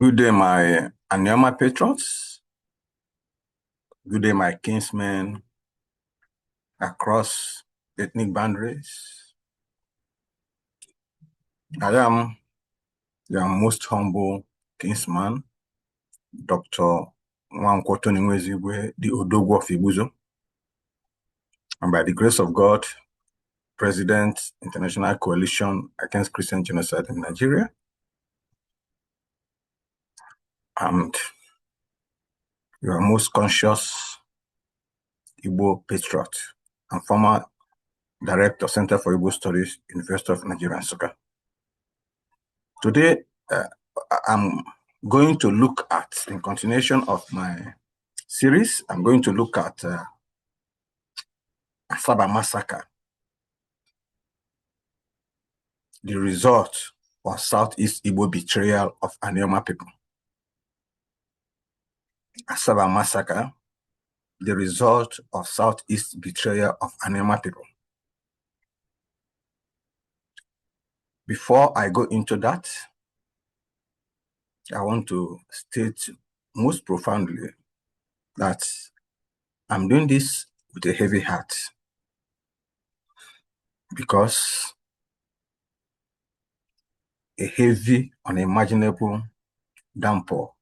Good day, my ANIOMA patrons. Good day, my kinsmen across ethnic boundaries. I am your most humble kinsman, Dr. Nwoboshi, the Odogwu of Ibuzo. And by the grace of God, President, International Coalition Against Christian Genocide in Nigeria. And your most conscious Igbo patriot and former Director, Center for Igbo Studies, University of Nigeria, Nsukka. Today, I'm going to look at, in continuation of my series, I'm going to look at ASABA massacre, the result of Southeast Igbo betrayal of ANIOMA people. ASABA massacre, the result of Southeast betrayal of ANIOMA people. Before I go into that, I want to state most profoundly that I'm doing this with a heavy heart because a heavy, unimaginable downpour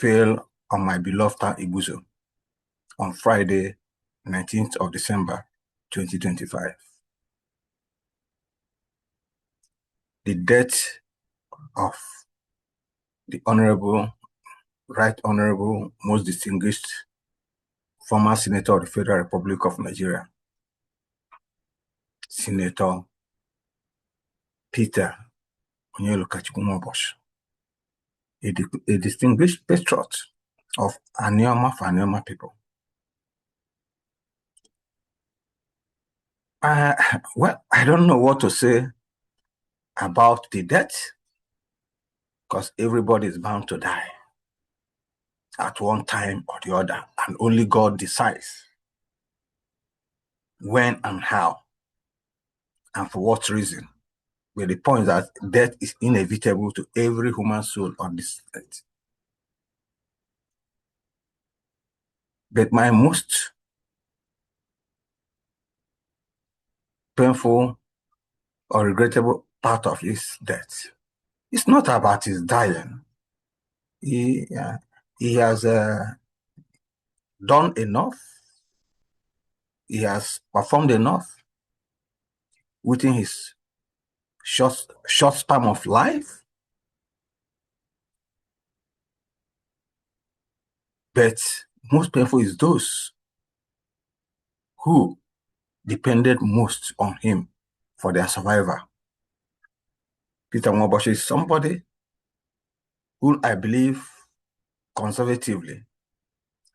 fell on my beloved town Ibuzo on Friday, 19th of December, 2025. The death of the Honorable, Right Honorable, most distinguished former Senator of the Federal Republic of Nigeria, Senator Peter Nwoboshi, a distinguished patriot of ANIOMA for ANIOMA people. Well, I don't know what to say about the death because everybody is bound to die at one time or the other, and only God decides when and how and for what reason. But the point is that death is inevitable to every human soul on this earth. But my most painful or regrettable part of his death, it's not about his dying. He has done enough. He has performed enough within his short span of life. But most painful is those who depended most on him for their survival. Peter Nwoboshi is somebody who I believe conservatively,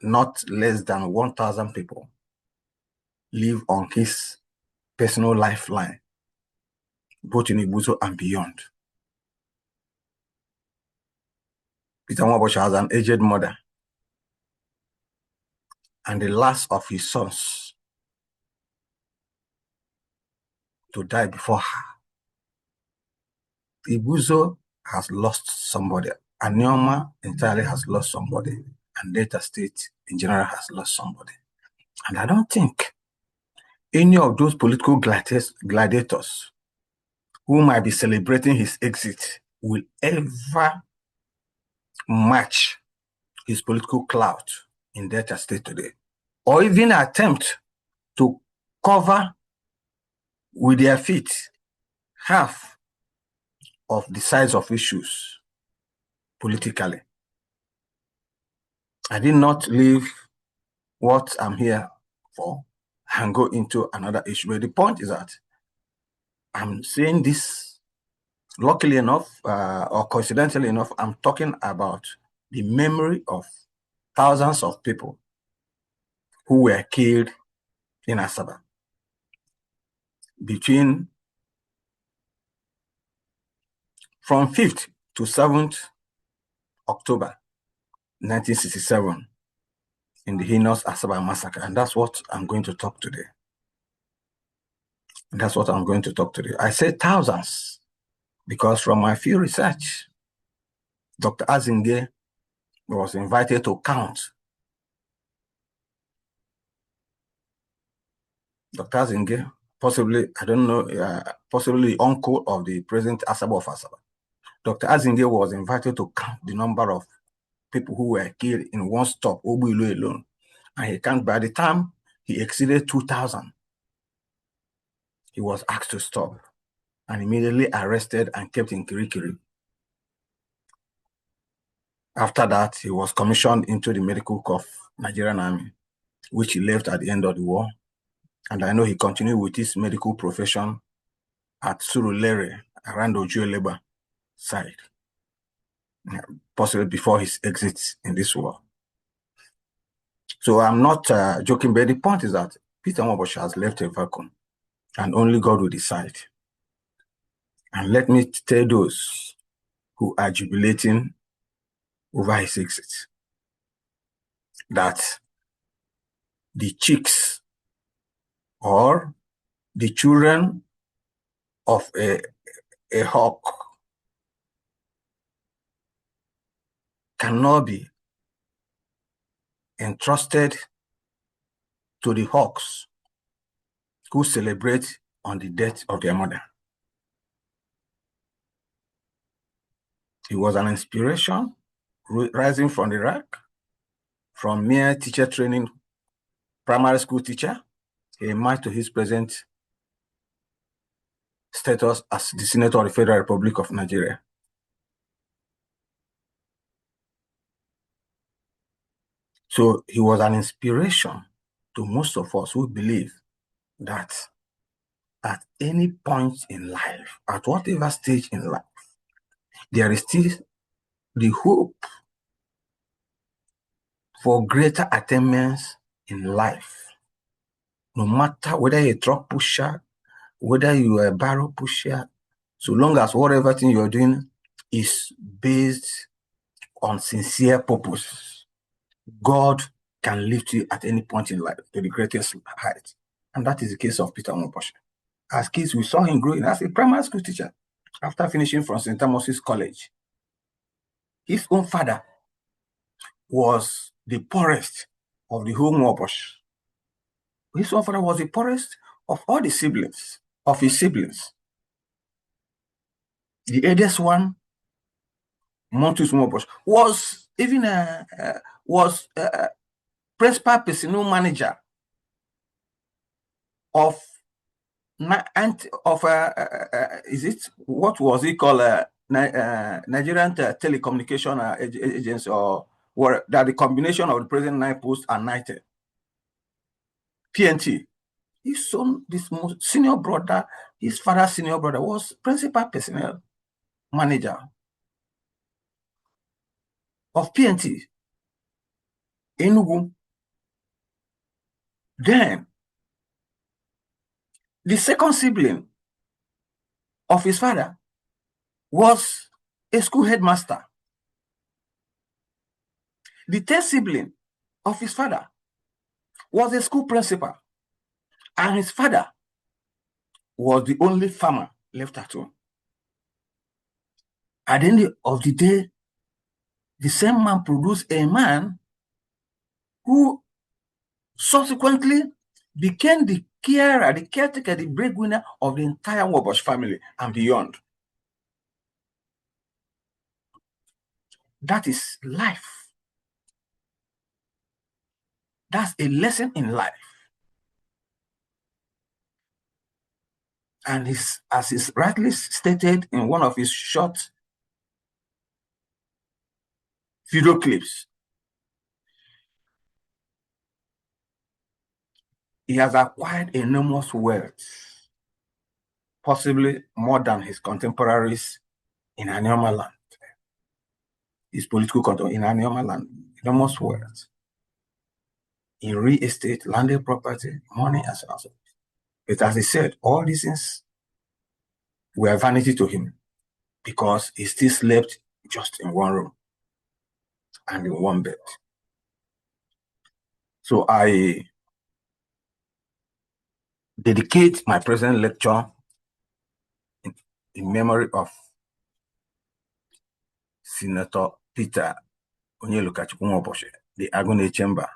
not less than 1,000 people live on his personal lifeline, both in Ibuzo and beyond. Peter Nwoboshi has an aged mother and the last of his sons to die before her. Ibuzo has lost somebody. ANIOMA entirely has lost somebody. And Delta State in general has lost somebody. And I don't think any of those political gladiators who might be celebrating his exit will ever match his political clout in Delta State today, or even attempt to cover with their feet half of the size of issues politically. I did not leave what I'm here for and go into another issue. But the point is that I'm saying this, luckily enough, or coincidentally enough, I'm talking about the memory of thousands of people who were killed in ASABA from 5th to 7th October 1967 in the heinous ASABA massacre. And that's what I'm going to talk today. I say thousands Because from my field research, Dr. Azinge was invited to count. Dr. Azinge, possibly, I don't know, possibly the uncle of the present ASABA of ASABA. Dr. Azinge was invited to count the number of people who were killed in one stop, Obuilu alone. And he counted. By the time he exceeded 2,000, he was asked to stop and immediately arrested and kept in Kirikiri. After that, he was commissioned into the Medical Corps of Nigerian Army, which he left at the end of the war. And I know he continued with his medical profession at Surulere, around Ojueleba side, possibly before his exit in this war. So I'm not joking, but the point is that Peter Nwoboshi has left a vacuum, and only God will decide. And let me tell those who are jubilating over his exit that the chicks or the children of a hawk cannot be entrusted to the hawks who celebrate on the death of their mother. He was an inspiration, rising from the rank, from mere teacher training, primary school teacher. He emerged to his present status as the Senator of the Federal Republic of Nigeria. So he was an inspiration to most of us who believe that at any point in life, at whatever stage in life, there is still the hope for greater attainments in life. No matter whether you're a truck pusher, whether you are a barrel pusher, so long as whatever thing you're doing is based on sincere purpose, God can lift you at any point in life to the greatest height. And that is the case of Peter Nwoboshi. As kids, we saw him growing as a primary school teacher after finishing from St. Thomas's College. His own father was the poorest of the whole Nwoboshi. His own father was the poorest of all the siblings, of his siblings. The eldest one, Montus Nwoboshi, was even principal personnel manager of is it, what was he called, Nigerian Telecommunication Agency, or what, that the combination of the present 9 Post and Nitel, PNT. His son, this most senior brother, his father's senior brother, was principal personnel manager of PNT in Enugu. Then the second sibling of his father was a school headmaster. The third sibling of his father was a school principal. And his father was the only farmer left at home. At the end of the day, the same man produced a man who subsequently became the carer, the caretaker, the breadwinner of the entire Nwoboshi family and beyond. That is life. That's a lesson in life. And as is rightly stated in one of his short video clips, he has acquired enormous wealth, possibly more than his contemporaries in ANIOMA land. His political control in ANIOMA land, enormous wealth in real estate, landed property, money, and so on. But as he said, all these things were vanity to him because he still slept just in one room and in one bed. So I dedicate my present lecture in memory of Senator Peter Nwoboshi, the Agone Chamber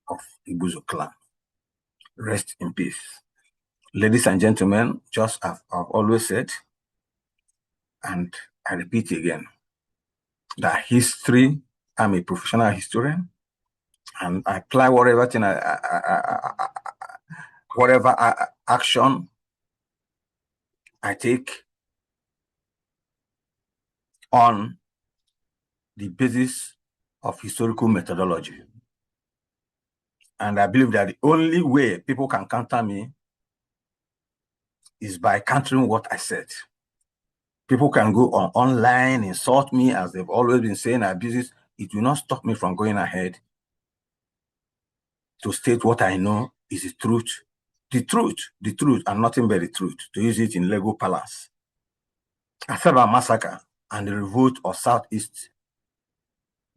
of Igbuzo clan. Rest in peace. Ladies and gentlemen, just as I've always said, and I repeat again, that history, I'm a professional historian, and I apply whatever thing whatever action I take on the basis of historical methodology. And I believe that the only way people can counter me is by countering what I said. People can go online, insult me as they've always been saying, abuse. It will not stop me from going ahead to state what I know is the truth, and nothing but the truth, to use it in Lego Palace. ASABA massacre and the revolt of Southeast,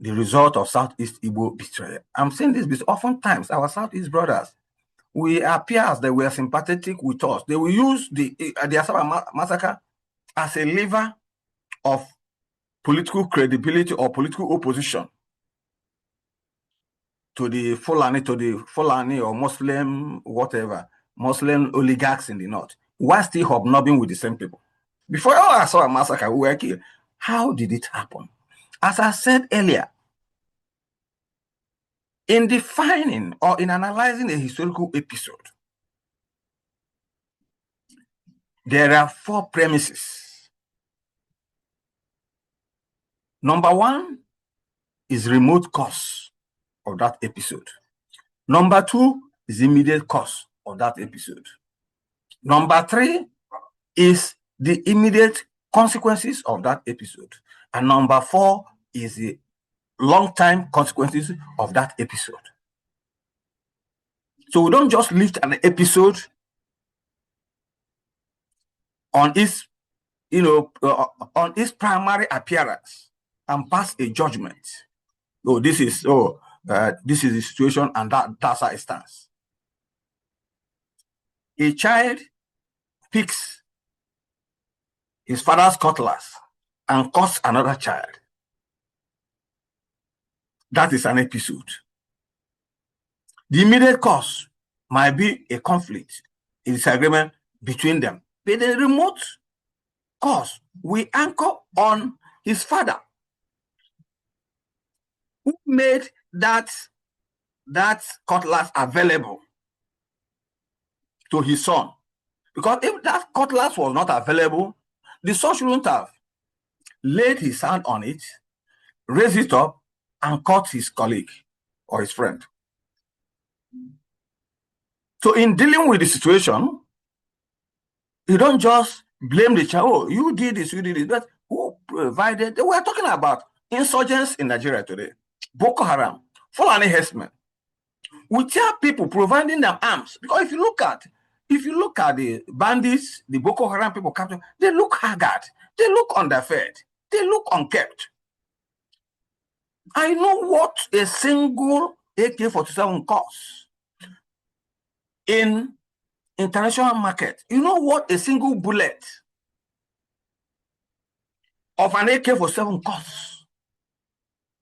the result of Southeast Igbo betrayal. I'm saying this because oftentimes our Southeast brothers, we appear as they were sympathetic with us. They will use the ASABA massacre as a lever of political credibility or political opposition to the Fulani or Muslim, whatever, Muslim oligarchs in the north, while still hobnobbing with the same people. Before I saw a massacre, we were killed. How did it happen? As I said earlier, in defining or in analyzing a historical episode, there are 4 premises. Number 1 is remote cause of that episode. Number 2 is immediate cause of that episode. Number 3 is the immediate consequences of that episode. And number 4 is the long-time consequences of that episode. So we don't just lift an episode on its, on its primary appearance and pass a judgment. Oh, this is the situation, and that's how it stands. A child picks his father's cutlass and cuts another child. That is an episode. The immediate cause might be a conflict, a disagreement between them. But the remote cause, we anchor on his father, who made that cutlass available to his son. Because if that cutlass was not available, the son shouldn't have laid his hand on it, raised it up, and cut his colleague or his friend. So in dealing with the situation, you don't just blame the child. Oh, you did this, but who provided? We are talking about insurgents in Nigeria today. Boko Haram, Fulani herdsmen. We tell people providing them arms, because if you look at the bandits, the Boko Haram people captured, they look haggard, they look underfed, they look unkept. I know what a single AK-47 costs in international market. You know what a single bullet of an AK-47 costs.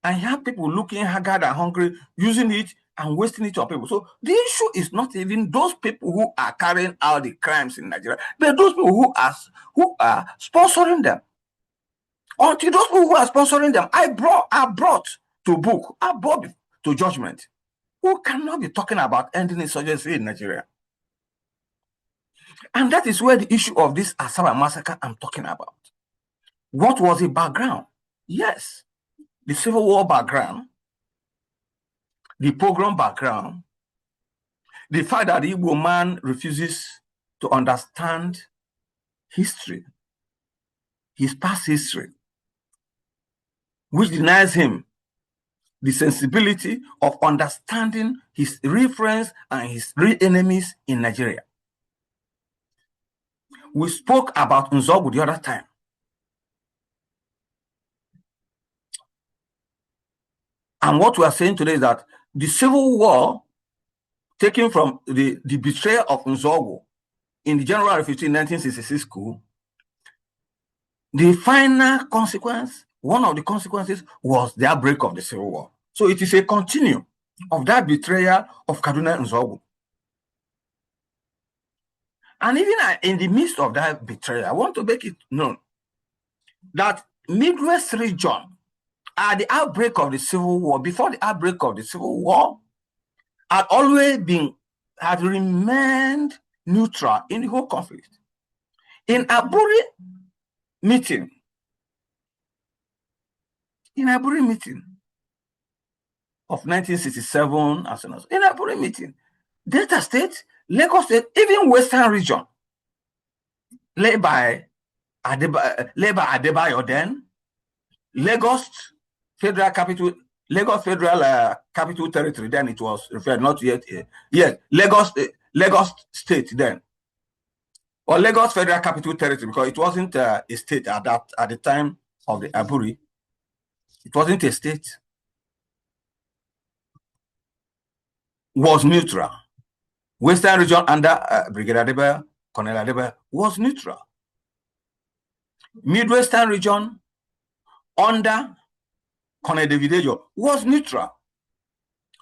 And you have people looking haggard and hungry, using it and wasting it on people. So the issue is not even those people who are carrying out the crimes in Nigeria, but those people who are sponsoring them. Until those people who are sponsoring them, I brought to book, I brought to judgment. Who cannot be talking about ending insurgency in Nigeria? And that is where the issue of this ASABA massacre I'm talking about. What was the background? Yes, the Civil War background, the pogrom background, the fact that the Igbo man refuses to understand history, his past history, which denies him the sensibility of understanding his real friends and his real enemies in Nigeria. We spoke about Nwoboshi the other time. And what we are saying today is that the Civil War, taken from the betrayal of Nwoboshi in the January 15, 1966 coup, the final consequence one of the consequences was the outbreak of the Civil War. So it is a continuum of that betrayal of Kaduna Nwoboshi. And even in the midst of that betrayal, I want to make it known that Midwest region, at the outbreak of the Civil War, before the outbreak of the Civil War, had remained neutral in the whole conflict. In Aburi meeting of 1967, as soon as in Aburi meeting, Delta State, Lagos State, even Western region, led by Adebayo then, Lagos Federal Capital Territory, then it was referred, not yet. Yes, Lagos State then, or Lagos Federal Capital Territory, because it wasn't a state at the time of the Aburi. It wasn't a state. Was neutral. Western region under Brigadier Adebayo, Colonel Adebayo, was neutral. Midwestern region under Colonel Davidejo was neutral.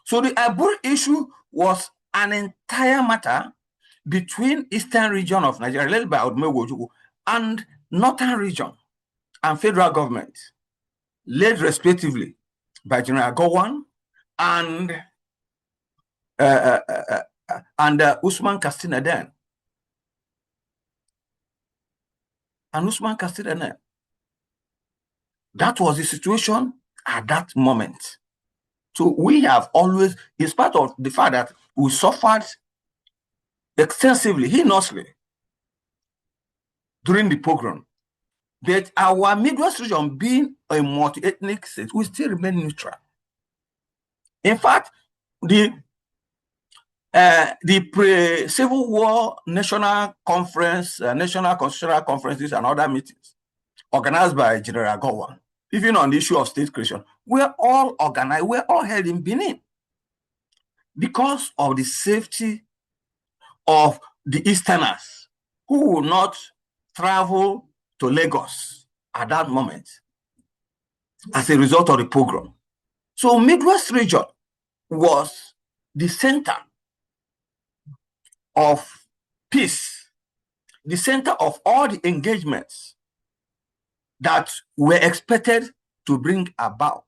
So the Aburi issue was an entire matter between Eastern region of Nigeria, led by Nwoboshi, and Northern region and federal government, led respectively by General Gowon and Usman Kastina then. And Usman Kastina then. That was the situation at that moment. So we have always, in spite of the fact that we suffered extensively, heinously, during the pogrom, but our Midwest region, being a multi-ethnic state, we still remain neutral. In fact, the pre-Civil War National Conference, National Constitutional Conferences, and other meetings organized by General Gowon, even on the issue of state creation, were all organized, were all held in Benin because of the safety of the Easterners who would not travel to Lagos at that moment as a result of the pogrom. So Midwest region was the center of peace, the center of all the engagements that were expected to bring about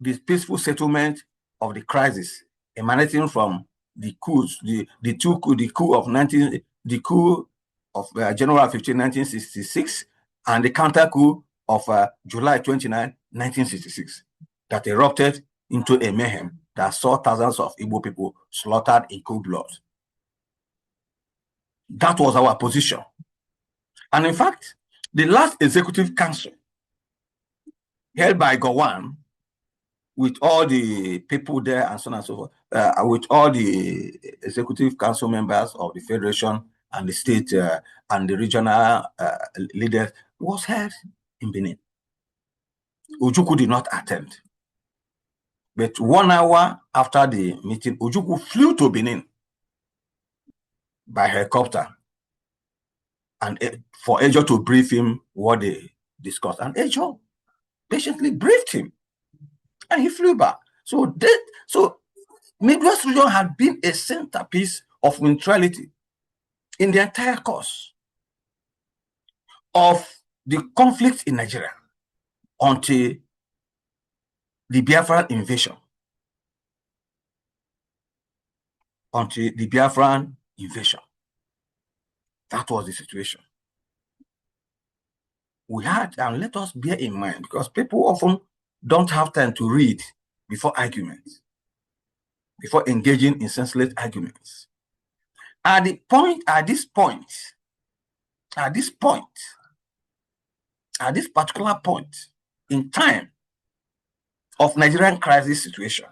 the peaceful settlement of the crisis emanating from the coups, the coup of January 15, 1966, and the counter coup of July 29, 1966, that erupted into a mayhem that saw thousands of Igbo people slaughtered in cold blood. That was our position. And in fact, the last executive council held by Gowon, with all the people there and so on and so forth, with all the executive council members of the federation and the state and the regional leaders, was held in Benin. Ojukwu did not attend. But 1 hour after the meeting, Ojukwu flew to Benin by helicopter, and for Ejo to brief him what they discussed. And Ejo patiently briefed him, and he flew back. So Midwest region had been a centerpiece of neutrality in the entire course of the conflict in Nigeria until the Biafran invasion. That was the situation. We had, and let us bear in mind, because people often don't have time to read before arguments, before engaging in senseless arguments. At this particular point in time of Nigerian crisis situation,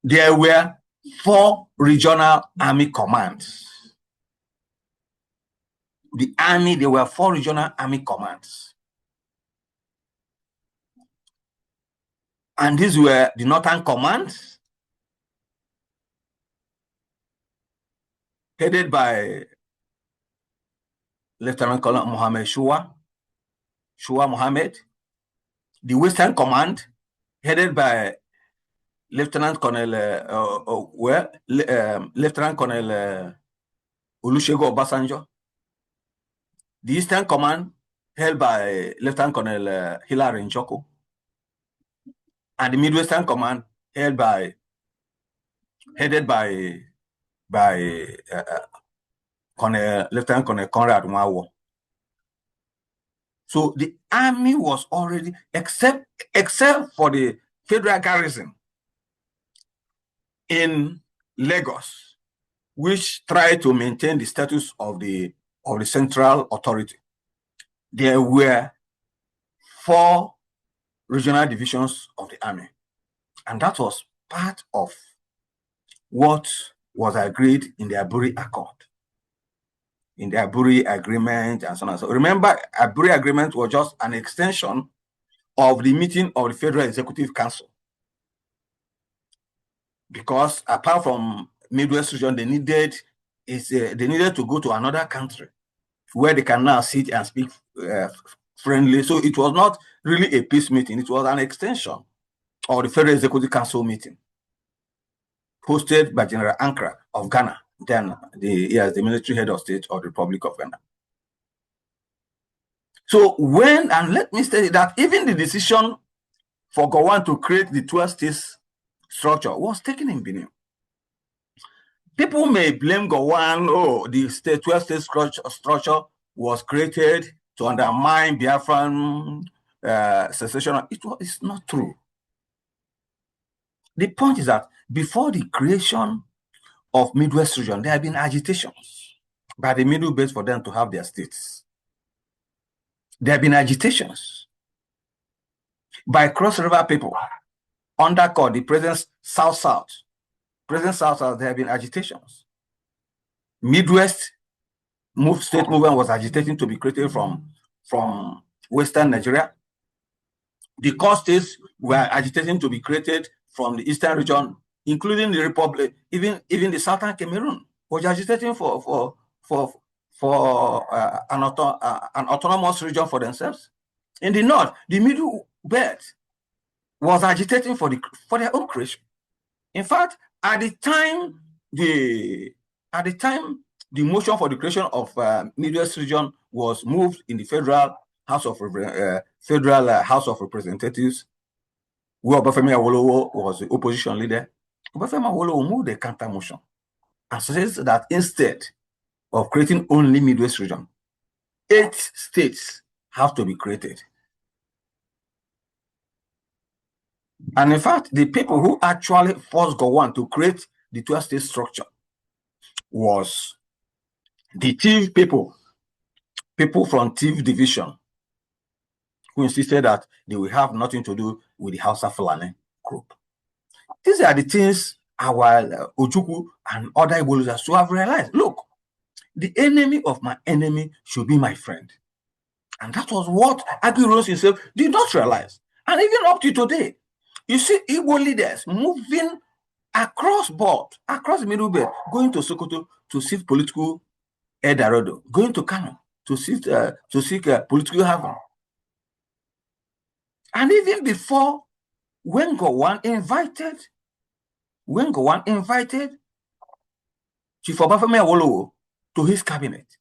there were 4 regional army commands. There were 4 regional army commands. And these were the Northern Command, headed by Lieutenant Colonel Mohammed Shua, Shua Mohammed, the Western Command, headed by Lieutenant Colonel Lieutenant Colonel Olusegun Obasanjo, the Eastern Command, held by Lieutenant Colonel Hilary Njoku, and the Midwestern Command, headed by Lieutenant Colonel Conrad Nwawo. So the army was already, except for the federal garrison in Lagos, which tried to maintain the status of the central authority. There were 4 regional divisions of the army, and that was part of what was agreed in the Aburi Accord, in the Aburi Agreement, and so on and so on. Remember, Aburi Agreement was just an extension of the meeting of the Federal Executive Council, because apart from Midwest region, they needed to go to another country where they can now sit and speak friendly. So it was not really a peace meeting; it was an extension of the Federal Executive Council meeting, hosted by General Ankara of Ghana, then the military head of state of the Republic of Ghana. So and let me say that even the decision for Gowon to create the 12 states structure was taken in Benin. People may blame Gowon, the 12 state structure was created to undermine Biafran secession. It's not true. The point is that before the creation of Midwest region, there have been agitations by the Middle Belt for them to have their states. There have been agitations by Cross River people under the present South-South. There have been agitations. Midwest state movement was agitating to be created from Western Nigeria. The core states were agitating to be created from the Eastern region, including the Republic, even the Southern Cameroon was agitating for an autonomous region for themselves. In the North, the Middle Belt was agitating for their own creation. In fact, at the time the motion for the creation of Midwest region was moved in the Federal House of Representatives, where Obafemi Awolowo was the opposition leader, Obafemi Awolowo moved a counter motion and says that instead of creating only Midwest region, 8 states have to be created. And in fact, the people who actually forced Gowon to create the 12-state structure was the Tiv people from Tiv division, who insisted that they will have nothing to do with the Hausa Fulani group. These are the things our Ojukwu and other Igbo leaders should have realized. Look, the enemy of my enemy should be my friend. And that was what Aguiyi himself did not realize. And even up to today, you see Igbo leaders moving across the Middle Belt, going to Sokoto to seek political Eldorado, going to Kano to seek political heaven. And even before, when Gowon invited Chief Obafemi Awolowo to his cabinet,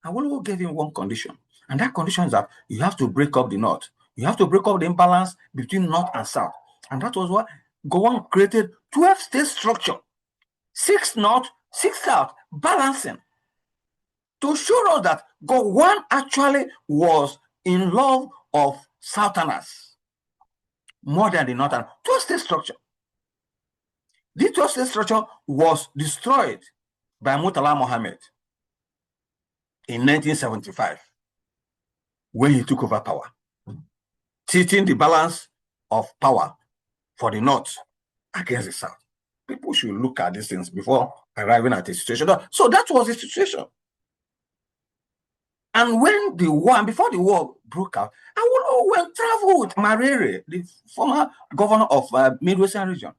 Awolowo gave him one condition, and that condition is that you have to break up the North. You have to break up the imbalance between North and South. And that was why Gowon created 12-state structure, 6 North, 6 South, balancing, to show us that Gowon actually was in love of Southerners more than the Northern. 12-state structure. This 12-state structure was destroyed by Murtala Mohammed in 1975 when he took over power, tilting the balance of power for the North against the South. People should look at these things before arriving at a situation. So that was the situation. And when before the war broke out, Awolowo went travel with Marere, the former governor of Midwestern region,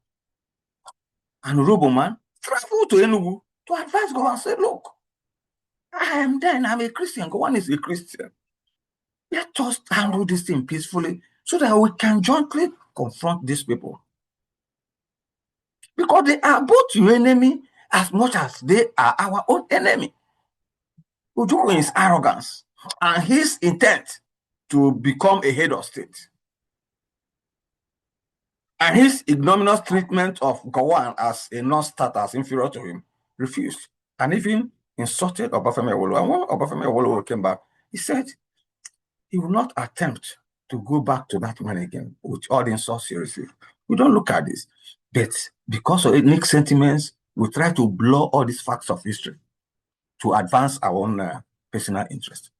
and Roboman traveled to Enugu to advise Gowon and say, look, I am there and I'm a Christian. Gowon is a Christian. Let us handle this thing peacefully so that we can jointly confront these people. Because they are both your enemy as much as they are our own enemy. Ojukwu is arrogance and his intent to become a head of state, and his ignominious treatment of Gowon as a non-starter, as inferior to him, refused, and even insulted Obafemi Awolowo. And when Obafemi Awolowo came back, he said he will not attempt to go back to that man again with all the insults he received. We don't look at this, but because of ethnic sentiments, we try to blur all these facts of history to advance our own personal interest.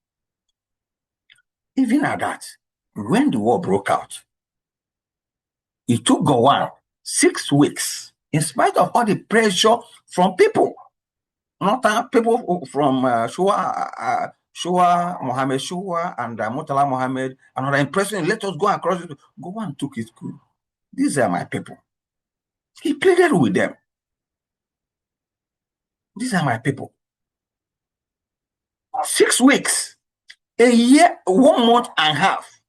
Even at that, when the war broke out, it took Gowon 6 weeks, in spite of all the pressure from people, not people from Shua Mohammed Shua and Murtala Mohammed, another impressing, let us go across it. Gowon took it cool. These are my people. He pleaded with them. These are my people. 6 weeks, a year, 1 month and a half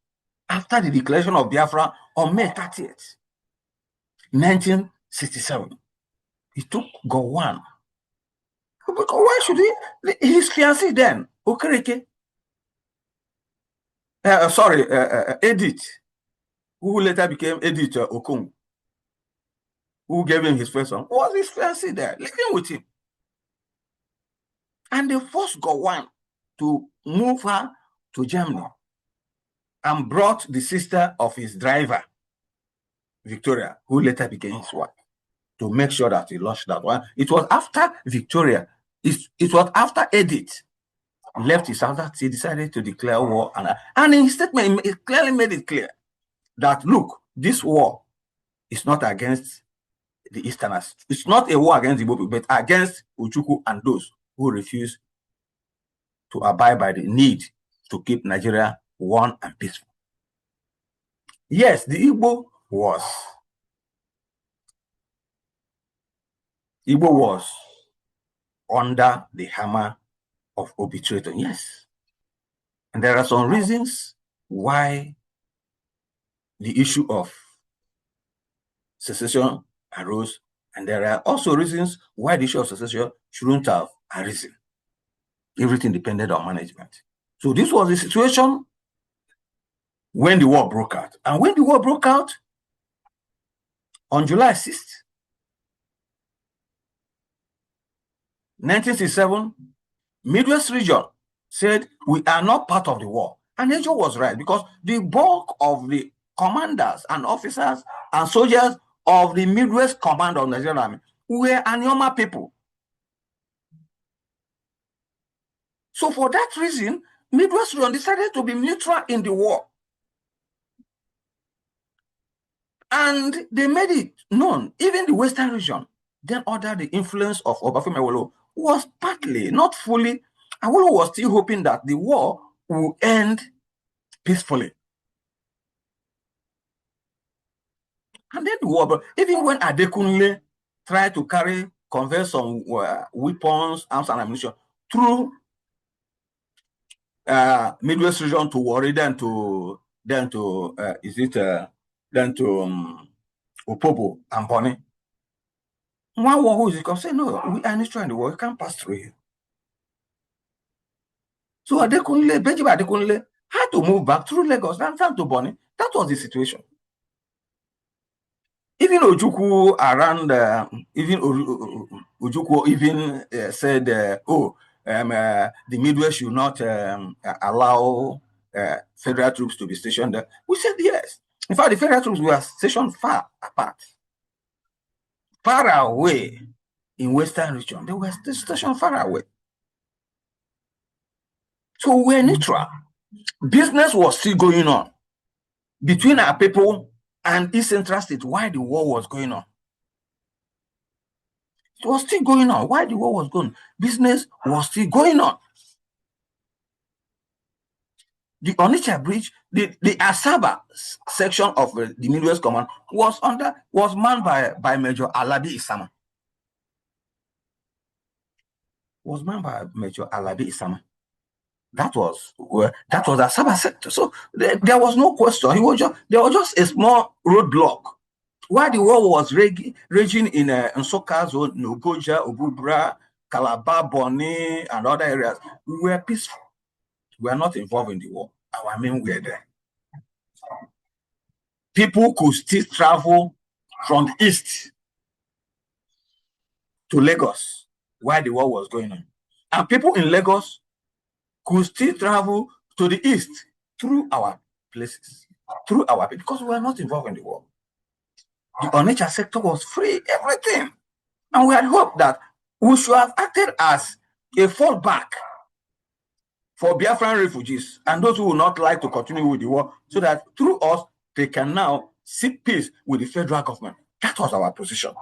after the declaration of Biafra on May 30th, 1967, he took Gowon. Because why should he? His fiancée then, Okereke, Edith, who later became Edith Okung, who gave him his first son, was his fiancée there, living with him. And they forced Gowon to move her to Germany and brought the sister of his driver, Victoria, who later became his wife, to make sure that he launched that one. It was after Victoria, it was after Edith left his house that he decided to declare war. And in his statement, he clearly made it clear that, look, this war is not against the Easterners. It's not a war against the Igbo, but against Ojukwu and those who refuse to abide by the need to keep Nigeria one and peaceful. Yes, the Igbo was under the hammer of arbitrator, yes. And there are some reasons why the issue of secession arose, and there are also reasons why the issue of secession shouldn't have arisen. Everything depended on management. So this was the situation when the war broke out. And when the war broke out, on July 6th, 1967, Midwest region said, we are not part of the war. And Ejo was right, because the bulk of the commanders and officers and soldiers of the Midwest Command of Nigerian Army were ANIOMA people. So for that reason, Midwest region decided to be neutral in the war. And they made it known, even the Western region, then under the influence of Obafemi Awolowo, was partly, not fully, Awolowo was still hoping that the war will end peacefully. And then the war, even when Adekunle tried to convey some weapons, arms, and ammunition through Midwest region to Warri, then to Opobo and Bonny. One war who is going to say, no, we are neutral in the war, you can't pass through here. So Benjamin Adekunle had to move back through Lagos and down to Bonny. That was the situation. Even Ojukwu around, Ojukwu even said, the Midwest should not allow federal troops to be stationed there. We said yes. In fact, the federal troops were stationed far apart, far away in Western region. They were stationed far away. So we were neutral. Business was still going on between our people and East Central State while the war was going on. It was still going on while the war was going on. Business was still going on. The Onitsha Bridge, the ASABA section of the Midwest Command was manned by Major Alabi Isama. Was manned by Major Alabi Isama. That was ASABA sector. So there was no question. There was just a small roadblock. While the war was raging in Nsukka zone, Nogoja, Obubra, Calabar, Bonny, and other areas, we were peaceful. We were not involved in the war. Our men were there. People could still travel from the east to Lagos while the war was going on. And people in Lagos could still travel to the east through our places, because we were not involved in the war. The Onitsha sector was free, everything. And we had hoped that we should have acted as a fallback for Biafran refugees and those who would not like to continue with the war, so that through us, they can now seek peace with the federal government. That was our position.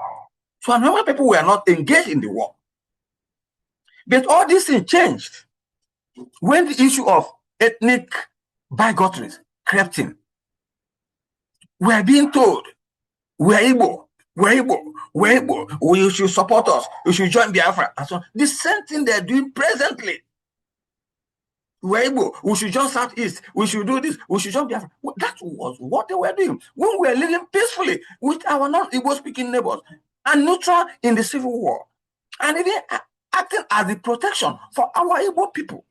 So normal people were not engaged in the war. But all these things changed when the issue of ethnic bigotry crept in. We are being told, we're Igbo, we should support us, we should join Biafra. And so the same thing they're doing presently. We're Igbo, we should join Southeast, we should do this, we should join Biafra. That was what they were doing when we were living peacefully with our non-Igbo speaking neighbors and neutral in the civil war, and even acting as the protection for our Igbo people.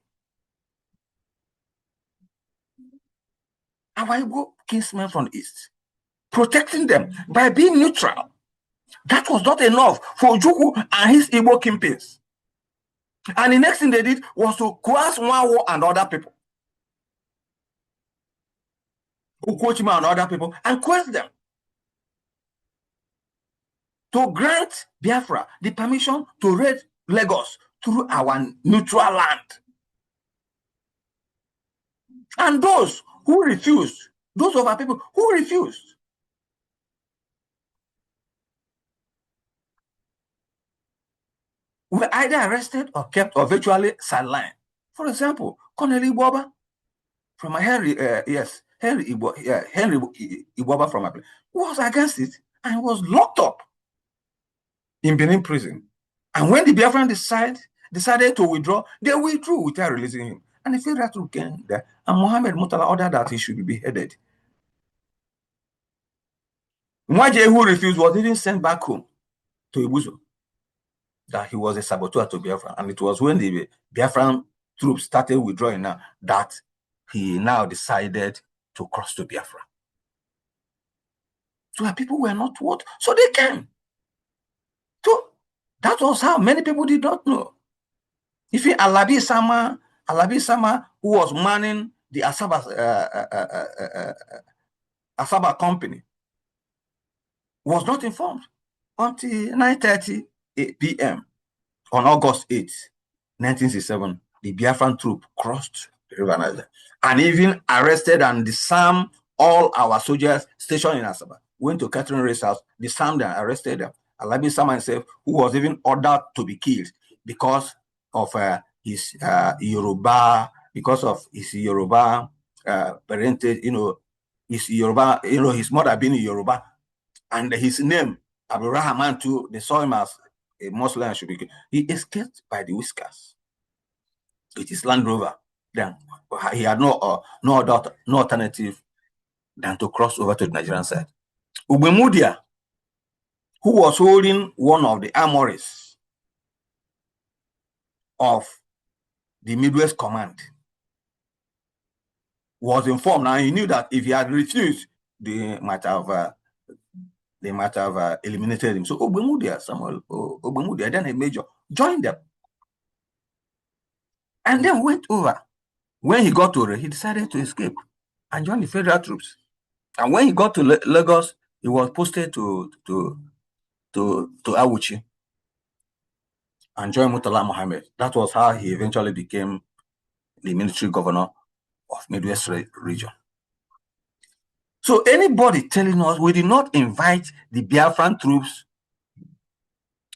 Our Igbo kinsmen from the East, protecting them by being neutral. That was not enough for Ojukwu and his Igbo kingpins. And the next thing they did was to coerce Nwawo and other people, Ukochima and other people, and coerce them to grant Biafra the permission to raid Lagos through our neutral land. And those who refused, those of our people who refused, were either arrested or kept or virtually sidelined. For example, Colonel Igboba from Henry Igboba from my place was against it and was locked up in Benin prison. And when the Biafran decided to withdraw, they withdrew without releasing him. And the federal troop came there, and Mohammed Murtala ordered that he should be beheaded. Mwaje, who refused, was even sent back home to Ibuzo, that he was a saboteur to Biafra. And it was when the Biafran troops started withdrawing now that he now decided to cross to Biafra. So our people were not what? So they came. So that was how many people did not know. If Alabi Sama, who was manning the ASABA company, was not informed until 9:30 p.m. on August 8, 1967. The Biafran troop crossed the River Niger and even arrested and disarmed all our soldiers stationed in Asaba. Went to Catherine Ray's house, disarmed them, arrested them. Alabi Sama himself, who was even ordered to be killed because of his Yoruba parentage, his Yoruba, his mother being Yoruba, and his name, Abdurrahman too, they saw him as a Muslim should be killed. He escaped by the whiskers with his Land Rover. Then he had no alternative than to cross over to the Nigerian side. Ugbemudia, who was holding one of the armories of the Midwest Command, was informed, and he knew that if he had refused, they might have eliminated him. So Samuel Ogbemudia, then a major, joined them and then went over. When he got to Ore, he decided to escape and join the federal troops. And when he got to Lagos, he was posted to Awuchi and joined Murtala Mohammed. That was how he eventually became the military governor of Midwest region. So anybody telling us we did not invite the Biafran troops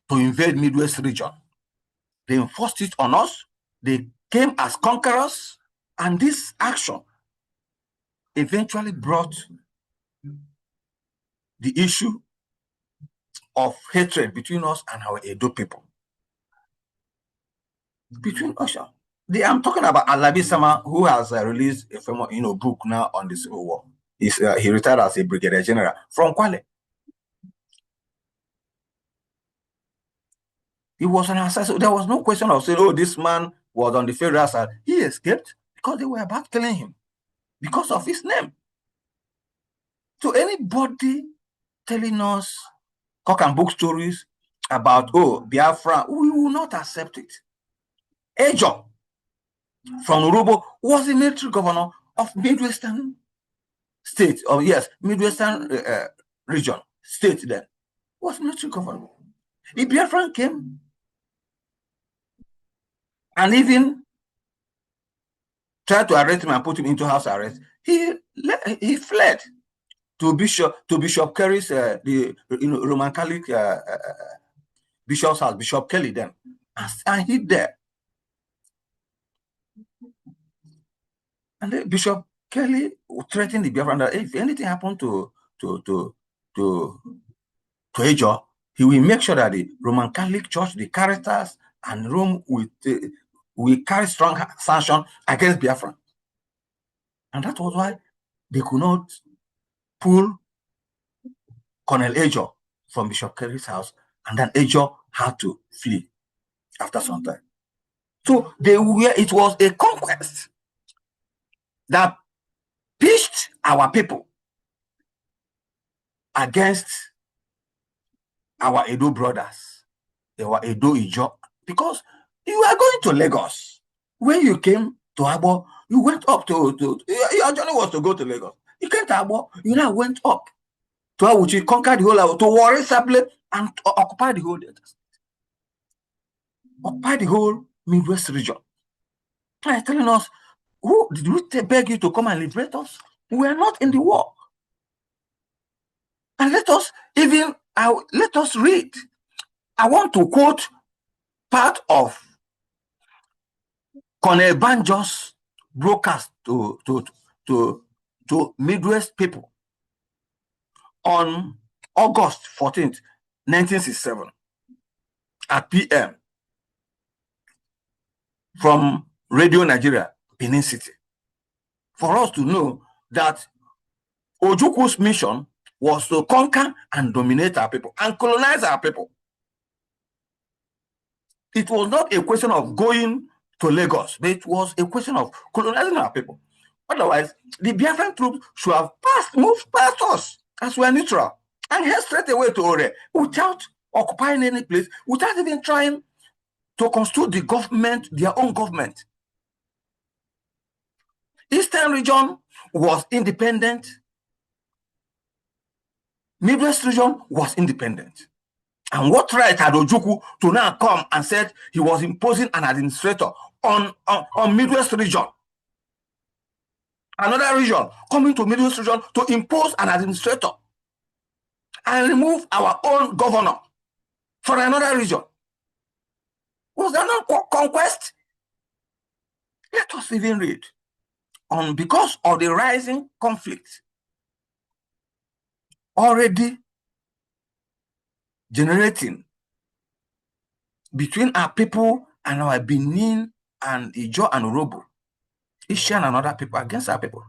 to invade Midwest region, they enforced it on us, they came as conquerors, and this action eventually brought the issue of hatred between us and our Edo people. Between us. I'm talking about Alabi Sama, who has released a famous, book now on the Civil War. He retired as a brigadier general from Kwale. He was an assassin. There was no question of saying, oh, this man was on the federal side. He escaped because they were about killing him because of his name. So anybody telling us cock and book stories about, oh, Biafra, we will not accept it. Ejo from Urobo was the military governor of Midwestern state, or yes, Midwestern region, state then, was military governor. The Biafran came and even tried to arrest him and put him into house arrest. He fled to Bishop Kerry's the Roman Catholic bishop's house, Bishop Kelly then, and hid there. And then Bishop Kelly threatened the Biafran that if anything happened to Ejo, he will make sure that the Roman Catholic Church, the Caritas, and Rome will carry strong sanction against Biafra. And that was why they could not pull Colonel Ejo from Bishop Kelly's house, and then Ejo had to flee after some time. So it was a conquest that pitched our people against our Edo brothers, our Edo Ijo, because you are going to Lagos. When you came to Abo, you went up to your journey was to go to Lagos. You came to Abo, you now went up to Awuchi, conquer the whole, to Warri Saple, and occupy the whole Delta State. Occupy the whole Midwest region. They are telling us, who did we beg you to come and liberate us? We are not in the war. And let us read. I want to quote part of Colonel Banjo's broadcast to Midwest people on August 14th, 1967 at PM from Radio Nigeria, Benin City, for us to know that Ojukwu's mission was to conquer and dominate our people and colonize our people. It was not a question of going to Lagos, but it was a question of colonizing our people. Otherwise, the Biafran troops should have moved past us as we are neutral and head straight away to Ore without occupying any place, without even trying to constitute the government, their own government. Eastern region was independent. Midwest region was independent. And what right had Ojukwu to now come and said he was imposing an administrator on Midwest region? Another region coming to Midwest region to impose an administrator and remove our own governor for another region. Was that not conquest? Let us even read. Because of the rising conflict already generating between our people and our Benin and Ijo and Urobo, Ishan and other people against our people,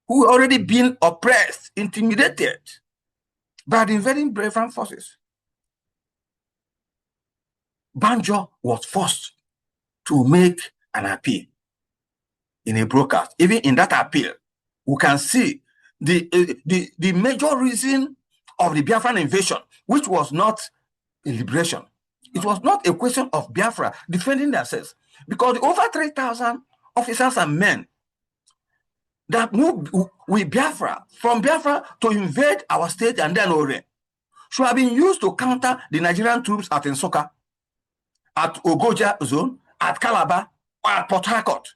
who were already being oppressed, intimidated by the invading Biafran forces. Banjo was forced to make an appeal in a broadcast. Even in that appeal, we can see the major reason of the Biafran invasion, which was not a liberation. It was not a question of Biafra defending themselves, because the over 3,000 officers and men that moved with Biafra, from Biafra to invade our state and then Ore, should have been used to counter the Nigerian troops at Nsukka, at Ogoja zone, at Calabar, or at Port Harcourt.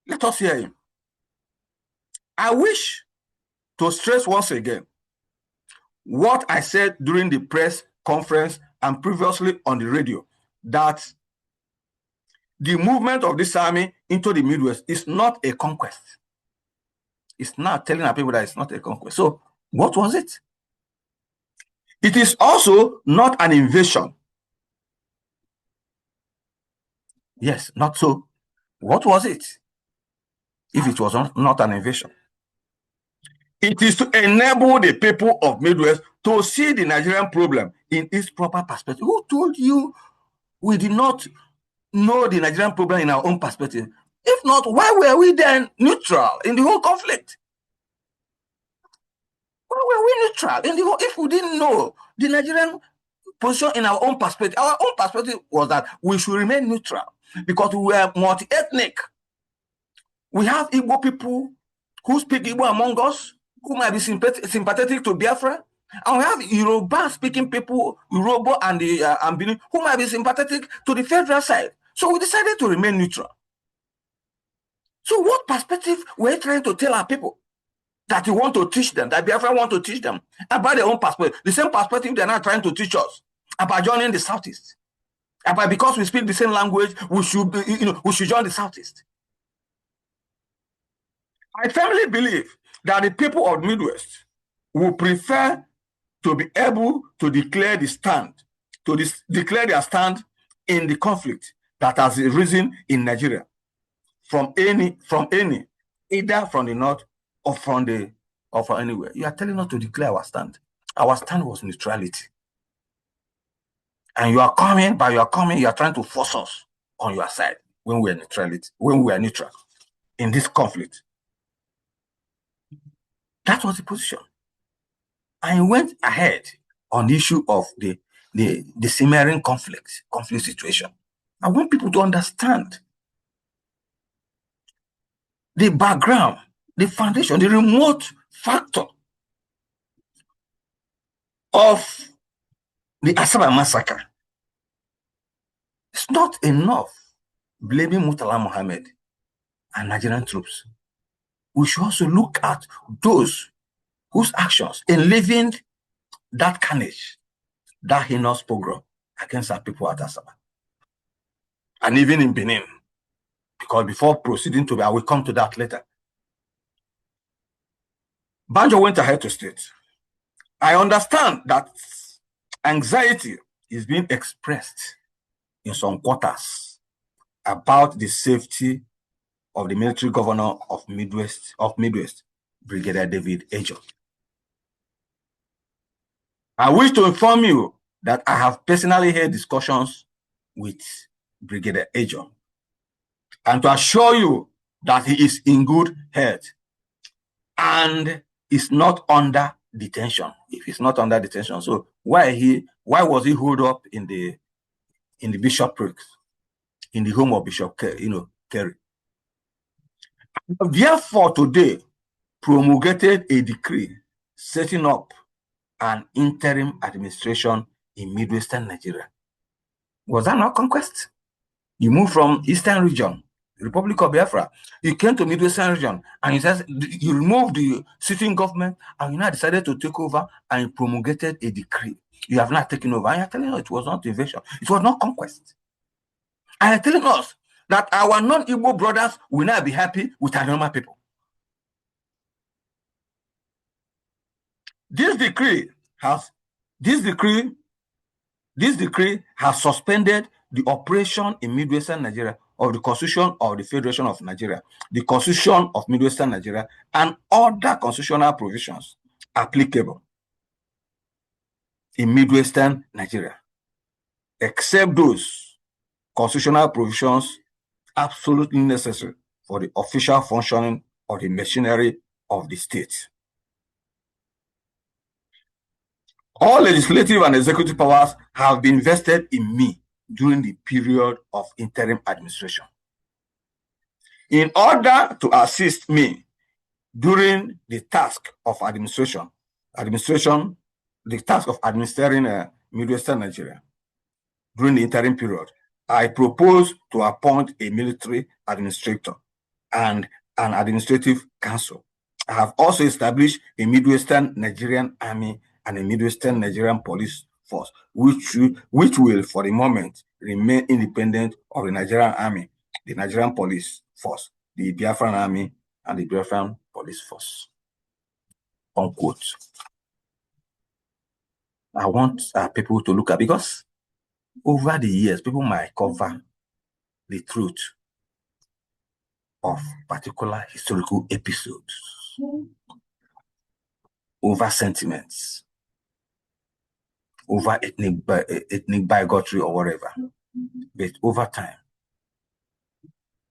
Let us hear him. I wish to stress once again what I said during the press conference and previously on the radio, that the movement of this army into the Midwest is not a conquest. It's not telling our people that it's not a conquest. So what was it? It is also not an invasion. Yes, not so. What was it if it was not an invasion? It is to enable the people of Midwest to see the Nigerian problem in its proper perspective. Who told you we did not know the Nigerian problem in our own perspective? If not, why were we then neutral in the whole conflict? Why were we neutral in the whole, if we didn't know the Nigerian position in our own perspective? Our own perspective was that we should remain neutral because we were multi-ethnic. We have Igbo people who speak Igbo among us, who might be sympathetic to Biafra. And we have Yoruba-speaking people, Yoruba and the Ambini, who might be sympathetic to the federal side. So we decided to remain neutral. So what perspective were you trying to tell our people? That you want to teach them, that Biafra want to teach them about their own perspective. The same perspective they're not trying to teach us about joining the Southeast. About because we speak the same language, we should join the Southeast. I firmly believe that the people of the Midwest will prefer to be able to declare the stand, declare their stand in the conflict that has arisen in Nigeria from any, either from the north or from anywhere. You are telling us to declare our stand. Our stand was neutrality. And you are coming, you are trying to force us on your side when we are neutral in this conflict. That was the position. I went ahead on the issue of the simmering conflict situation. I want people to understand the background, the foundation, the remote factor of the ASABA massacre. It's not enough blaming Murtala Mohammed and Nigerian troops. We should also look at those whose actions enlivened that carnage, that heinous pogrom against our people at ASABA. And even in Benin, because before proceeding to, I will come to that later. Banjo went ahead to state, I understand that anxiety is being expressed in some quarters about the safety of the military governor of Midwest, Brigadier David Ejor. I wish to inform you that I have personally had discussions with Brigadier Ejor and to assure you that he is in good health and is not under detention. If he's not under detention, so why was he holed up in the bishoprics, in the home of Bishop Kerry? Therefore, today promulgated a decree setting up an interim administration in Midwestern Nigeria. Was that not conquest? You moved from Eastern region, Republic of Biafra, you came to Midwestern region, and you removed the sitting government, and you now decided to take over and promulgated a decree. You have not taken over, and you're telling us it was not invasion, it was not conquest. And you're telling us that our non-Igbo brothers will not be happy with ANIOMA people. This decree has suspended the operation in Midwestern Nigeria of the Constitution of the Federation of Nigeria, the Constitution of Midwestern Nigeria, and other constitutional provisions applicable in Midwestern Nigeria, except those constitutional provisions absolutely necessary for the official functioning of the machinery of the state. All legislative and executive powers have been vested in me during the period of interim administration. In order to assist me during the task of administering Midwestern Nigeria during the interim period, I propose to appoint a military administrator and an administrative council. I have also established a Midwestern Nigerian Army and a Midwestern Nigerian Police Force, which will, for the moment, remain independent of the Nigerian Army, the Nigerian Police Force, the Biafran Army, and the Biafran Police Force. Unquote. I want people to look at, because over the years, people might cover the truth of particular historical episodes over sentiments, over ethnic bigotry or whatever. But over time,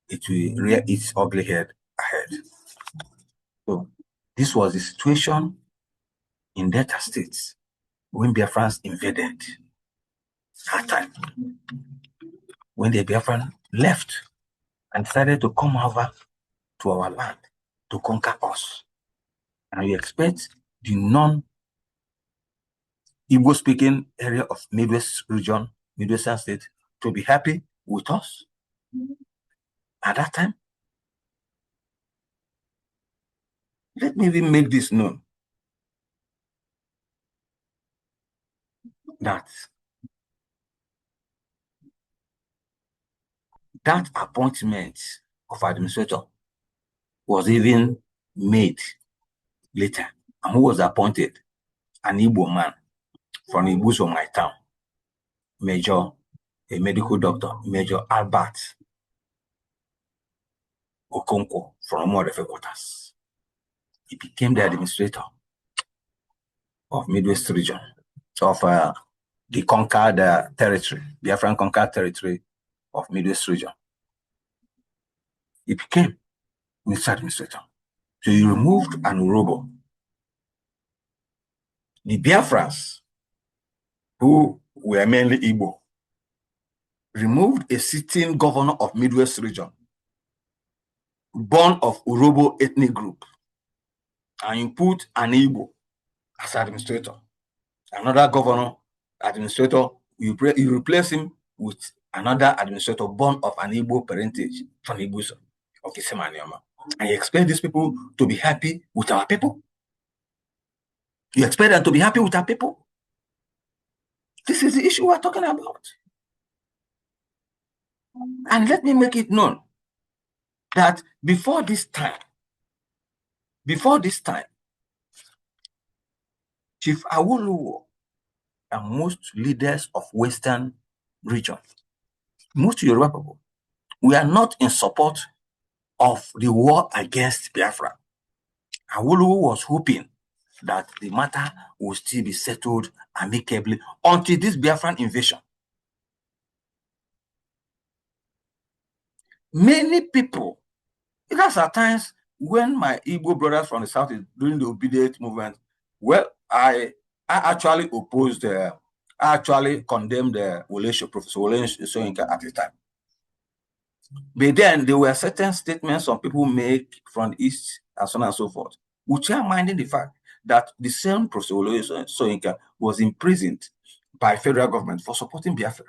it will rear its ugly head ahead. So this was the situation in Delta States when Biafrans invaded that time. When the Biafran left and decided to come over to our land to conquer us. And we expect the non-Igbo speaking area of Midwest region, Midwestern state, to be happy with us at that time. Let me even make this known that that appointment of administrator was even made later. And who was appointed? An Igbo man from Ibuzo, my town, Major, a medical doctor, Major Albert Okonkwo from Omorefe quarters. He became the administrator of Midwest region, of the conquered territory, Biafran conquered territory of Midwest region. He became Mr. Administrator. So he removed an Urobo. The Biafrans, who were mainly Igbo, removed a sitting governor of Midwest region, born of Urobo ethnic group, and put an Igbo as administrator. Another governor, administrator, you replace him with another administrator born of an Igbo parentage from Ibuso, okay, ANIOMA. And you expect these people to be happy with our people? You expect them to be happy with our people? This is the issue we're talking about. And let me make it known that before this time, Chief Awolowo and most leaders of Western region, most Yoruba people, we are not in support of the war against Biafra. Awolowo was hoping that the matter would still be settled amicably until this Biafran invasion. Many people, that's at times when my Igbo brothers from the south is doing the obedient movement, well, I actually opposed, I actually condemned Professor Wole Soyinka at the time. But then there were certain statements some people make from the East and so on and so forth, which are minding the fact that the same Professor Wole Soyinka was imprisoned by federal government for supporting Biafra.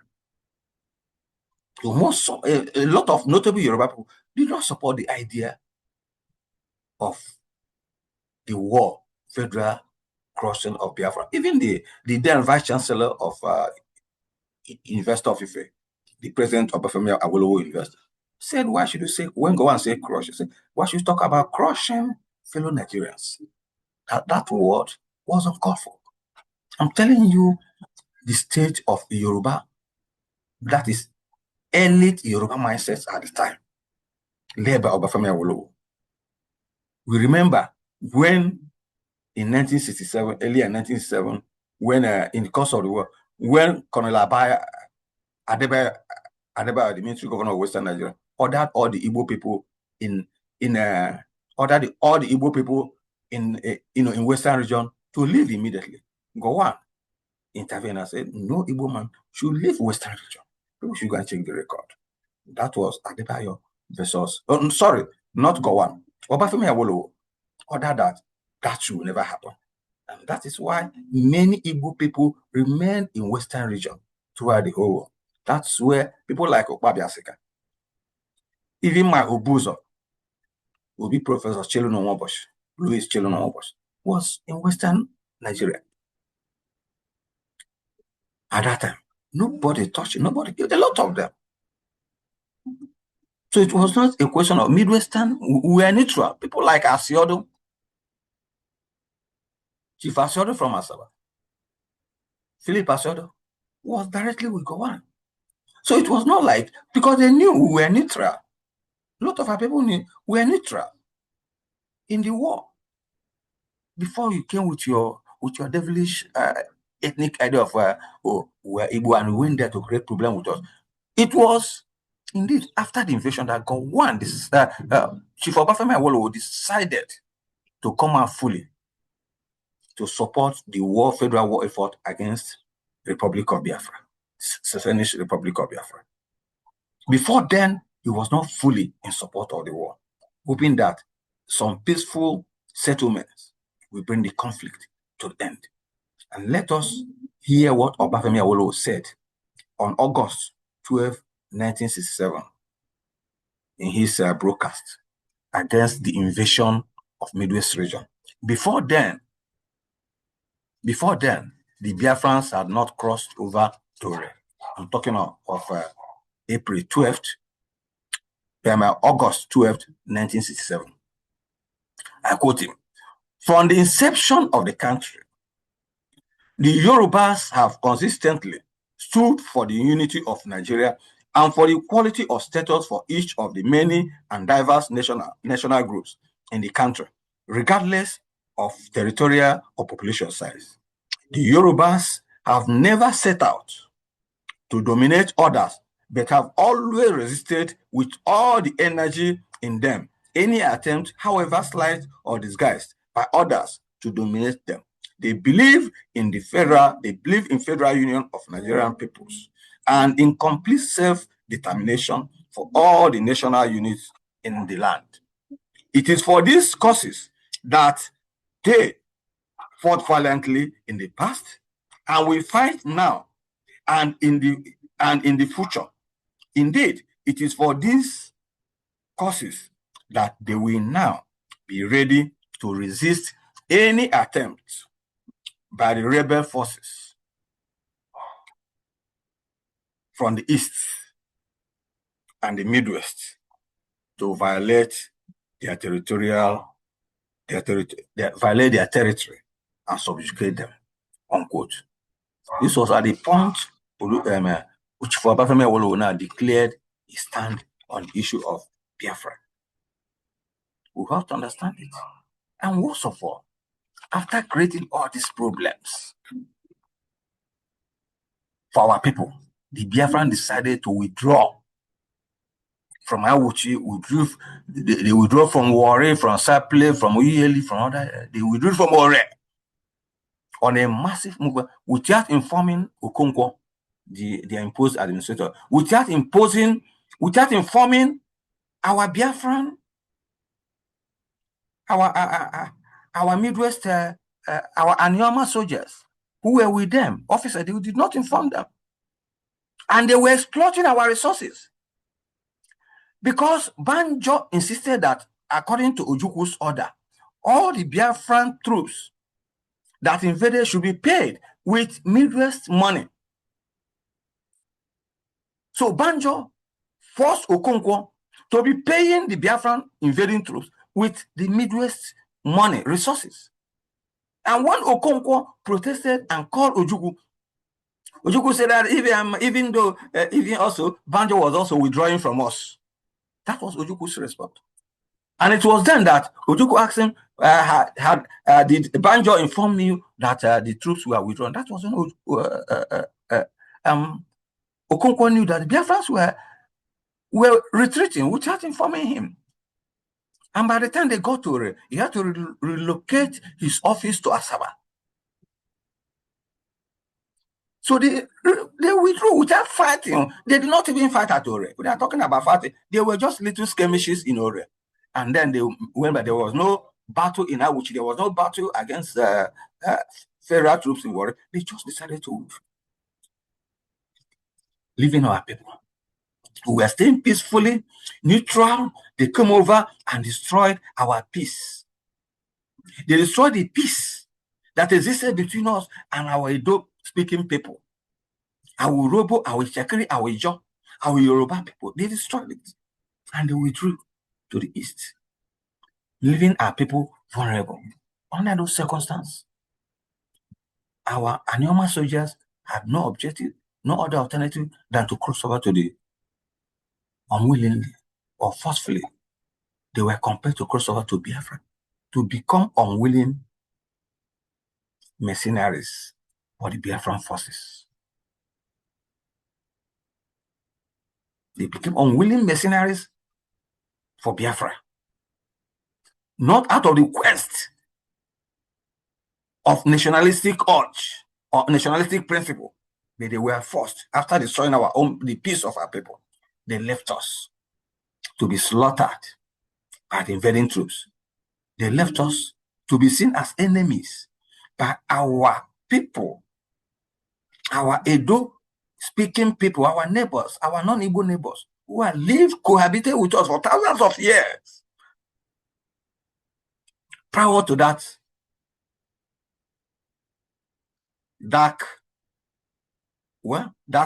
So a lot of notable Yoruba people did not support the idea of the war, federal crossing of Biafra. Even the then Vice Chancellor of University of Ife, the President of Bafemia Awolowo University, said, why should you say, when go and say crush, you say, why should you talk about crushing fellow Nigerians? That word was uncalled for. I'm telling you the state of Yoruba, that is elite Yoruba mindsets at the time, led by Obafemi Awolowo. We remember when in 1967, earlier in 1967, when in the course of the war, when Colonel Adebayo, the military governor of Western Nigeria, ordered all the Igbo people in Western region to leave immediately. Gowon intervened and said, no Igbo man should leave Western region. People should go and check the record. That was Adebayo versus, sorry, not Gowon. Obafemi Awolowo ordered that should never happen. And that is why many Igbo people remain in Western region throughout the whole world. That's where people like Okpabi Asika, even my Obuzo, will be Professor Nwoboshi, Louis Nwoboshi, was in Western Nigeria. At that time, nobody touched it, nobody killed a lot of them. So it was not a question of Midwestern, we were neutral. People like Asiodo, Chief Asiodo from ASABA, Philip Asiodo, was directly with Gowon. So it was not like, because they knew we were neutral. A lot of our people knew we were neutral in the war. Before you came with your devilish ethnic idea of oh, we're Igbo and we went there to create problem with us. It was indeed after the invasion that Gowon, Chief Obafemi Awolowo, decided to come out fully to support the federal war effort against Republic of Biafra, Secessionist Republic of Biafra. Before then, he was not fully in support of the war, hoping that some peaceful settlements will bring the conflict to the end. And let us hear what Obafemi Awolowo said on August 12, 1967, in his broadcast against the invasion of Midwest region. Before then, the Biafrans had not crossed over Tore. I'm talking of April 12th, August 12th, 1967. I quote him, "From the inception of the country, the Yorubas have consistently stood for the unity of Nigeria and for the equality of status for each of the many and diverse national groups in the country, regardless of territorial or population size. The Yorubas have never set out to dominate others, but have always resisted with all the energy in them any attempt, however slight or disguised, by others to dominate them. They believe in federal union of Nigerian peoples and in complete self-determination for all the national units in the land. It is for these causes that they fought valiantly in the past and will fight now and in the future. Indeed, it is for these causes that they will now be ready to resist any attempt by the rebel forces from the east and the Midwest to violate their territory and subjugate them," unquote. This was at the point which for Obafemi Awolowo now declared his stand on the issue of Biafra. We have to understand it. And worst of all, after creating all these problems for our people, the Biafran decided to withdraw from Awuchi. They withdrew from Warri, from Saple, from Uyeli, from other. They withdrew from Ore on a massive movement without informing Okonkwo, the imposed administrator, without informing our Biafran, our Midwest, our ANIOMA soldiers who were with them, officers. They did not inform them. And they were exploiting our resources. Because Banjo insisted that, according to Ojukwu's order, all the Biafran troops that invaded should be paid with Midwest money. So Banjo forced Okonkwo to be paying the Biafran invading troops with the Midwest money, resources. And when Okonkwo protested and called Ojukwu, Ojukwu said that even though also Banjo was also withdrawing from us. That was Ojukwu's response. And it was then that Ojukwu asked him, did Banjo inform you that the troops were withdrawn? That was when Okonkwo knew that the Biafrans were retreating without informing him. And by the time they got to Ore, he had to relocate his office to Asaba. So they withdrew without fighting. They did not even fight at Ore. We are talking about fighting. They were just little skirmishes in Ore. And then they went, but there was no battle in Awuchi. There was no battle against federal troops in Warri. They just decided to live in our people. We were staying peacefully, neutral. They came over and destroyed our peace. They destroyed the peace that existed between us and our Edo-speaking people. Our Urobo, our Shekiri, our Ijo, our Yoruba people. They destroyed it. And they withdrew to the east, leaving our people vulnerable. Under those circumstances, our ANIOMA soldiers had no objective no other alternative than to cross over to the unwillingly or forcefully. They were compelled to cross over to Biafra to become unwilling mercenaries for the Biafran forces. They became unwilling mercenaries for Biafra. Not out of the quest of nationalistic urge or nationalistic principle, but they were forced after destroying the peace of our people. They left us to be slaughtered by the invading troops. They left us to be seen as enemies by our people, our Edo-speaking people, our neighbors, our non-Igbo neighbors, who have cohabited with us for thousands of years. Prior to that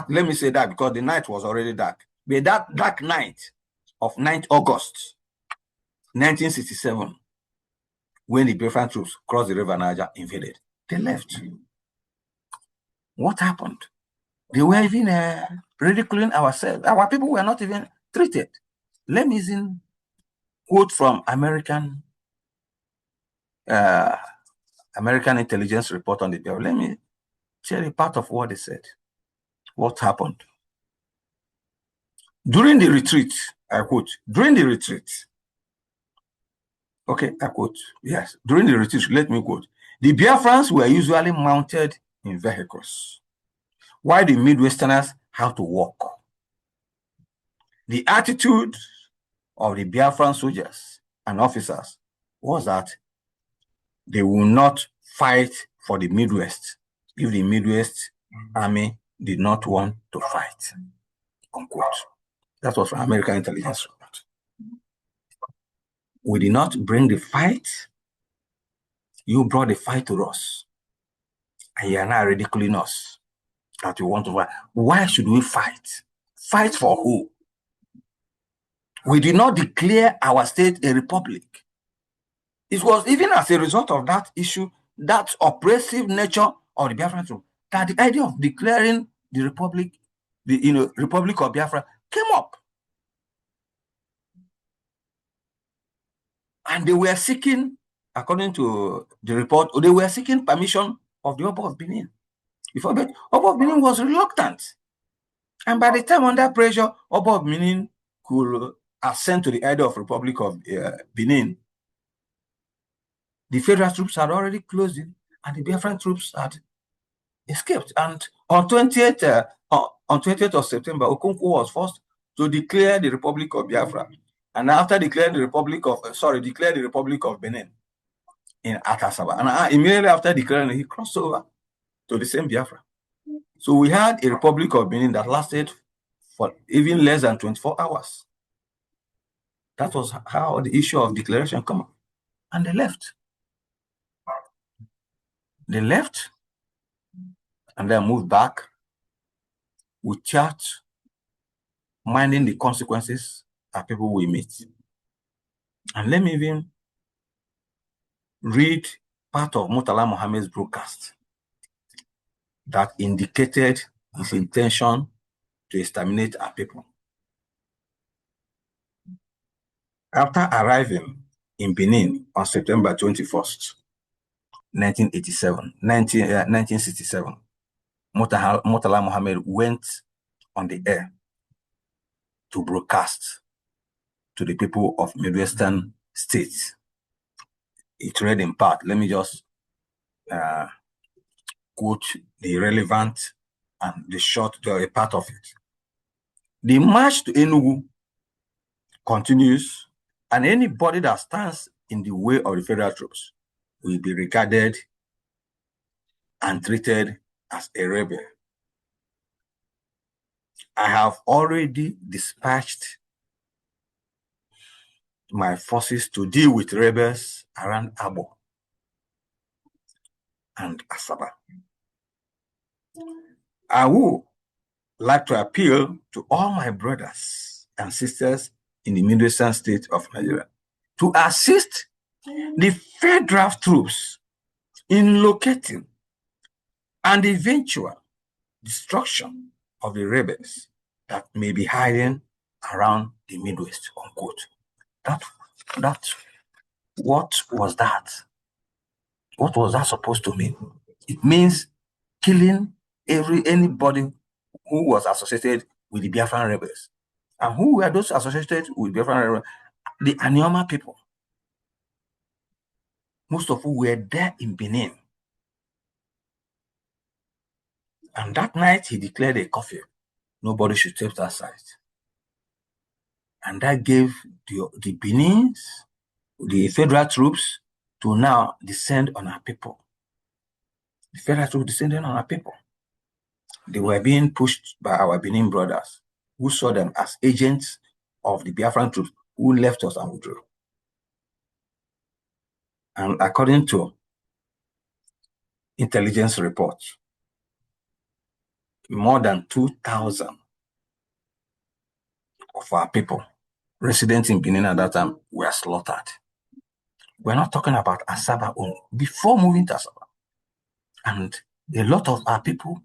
let me say that because the night was already dark. But that dark night of 9th August 1967, when the Biafran troops crossed the River Niger, invaded, they left. What happened? They were even ridiculing ourselves. Our people were not even treated. Let me even quote from American intelligence report on the Biafra. Let me share a part of what they said. What happened? During the retreat, I quote, during the retreat, okay, I quote, yes, during the retreat, let me quote, the Biafrans were usually mounted in vehicles, while the Midwesterners had to walk. The attitude of the Biafran soldiers and officers was that they will not fight for the Midwest if the Midwest army did not want to fight, unquote. That was from American intelligence report. We did not bring the fight. You brought the fight to us. And you are now ridiculing us that you want to fight. Why should we fight? Fight for who? We did not declare our state a republic. It was even as a result of that issue, that oppressive nature of the Biafran troop, that the idea of declaring the republic, the Republic of Biafra came up. And they were seeking, according to the report, they were seeking permission of the Oba of Benin. Before that, Oba of Benin was reluctant. And by the time under pressure, Oba of Benin could assent to the idea of Republic of Benin, the federal troops had already closed in, and the Biafran troops had escaped. And on 20th of September, Okonkwo was forced to declare the Republic of Biafra. And after declaring the Republic of Benin at ASABA. And immediately after declaring it, he crossed over to the same Biafra. So we had a Republic of Benin that lasted for even less than 24 hours. That was how the issue of declaration came up. And they left. They left and then moved back without minding the consequences of people we meet. And let me even read part of Murtala Mohammed's broadcast that indicated his intention to exterminate our people. After arriving in Benin on September 21st, 1967, Murtala Mohammed went on the air to broadcast to the people of Midwestern states. It read in part. Let me just quote the relevant and the short part of it. The march to Enugu continues, and anybody that stands in the way of the federal troops will be regarded and treated as a rebel. I have already dispatched my forces to deal with rebels around Abo and ASABA. I would like to appeal to all my brothers and sisters in the Midwestern state of Nigeria to assist the federal troops in locating and eventual destruction of the rebels that may be hiding around the Midwest, unquote. What was that? What was that supposed to mean? It means killing anybody who was associated with the Biafran rebels. And who were those associated with Biafran rebels? The ANIOMA people. Most of who were there in Benin. And that night he declared a curfew. Nobody should step outside. And that gave the Benin's, the federal troops, to now descend on our people. The federal troops descended on our people. They were being pushed by our Benin brothers, who saw them as agents of the Biafran troops, who left us and withdrew. And according to intelligence reports, more than 2,000 of our people residents in Benin at that time were slaughtered. We're not talking about ASABA only. Before moving to ASABA, and a lot of our people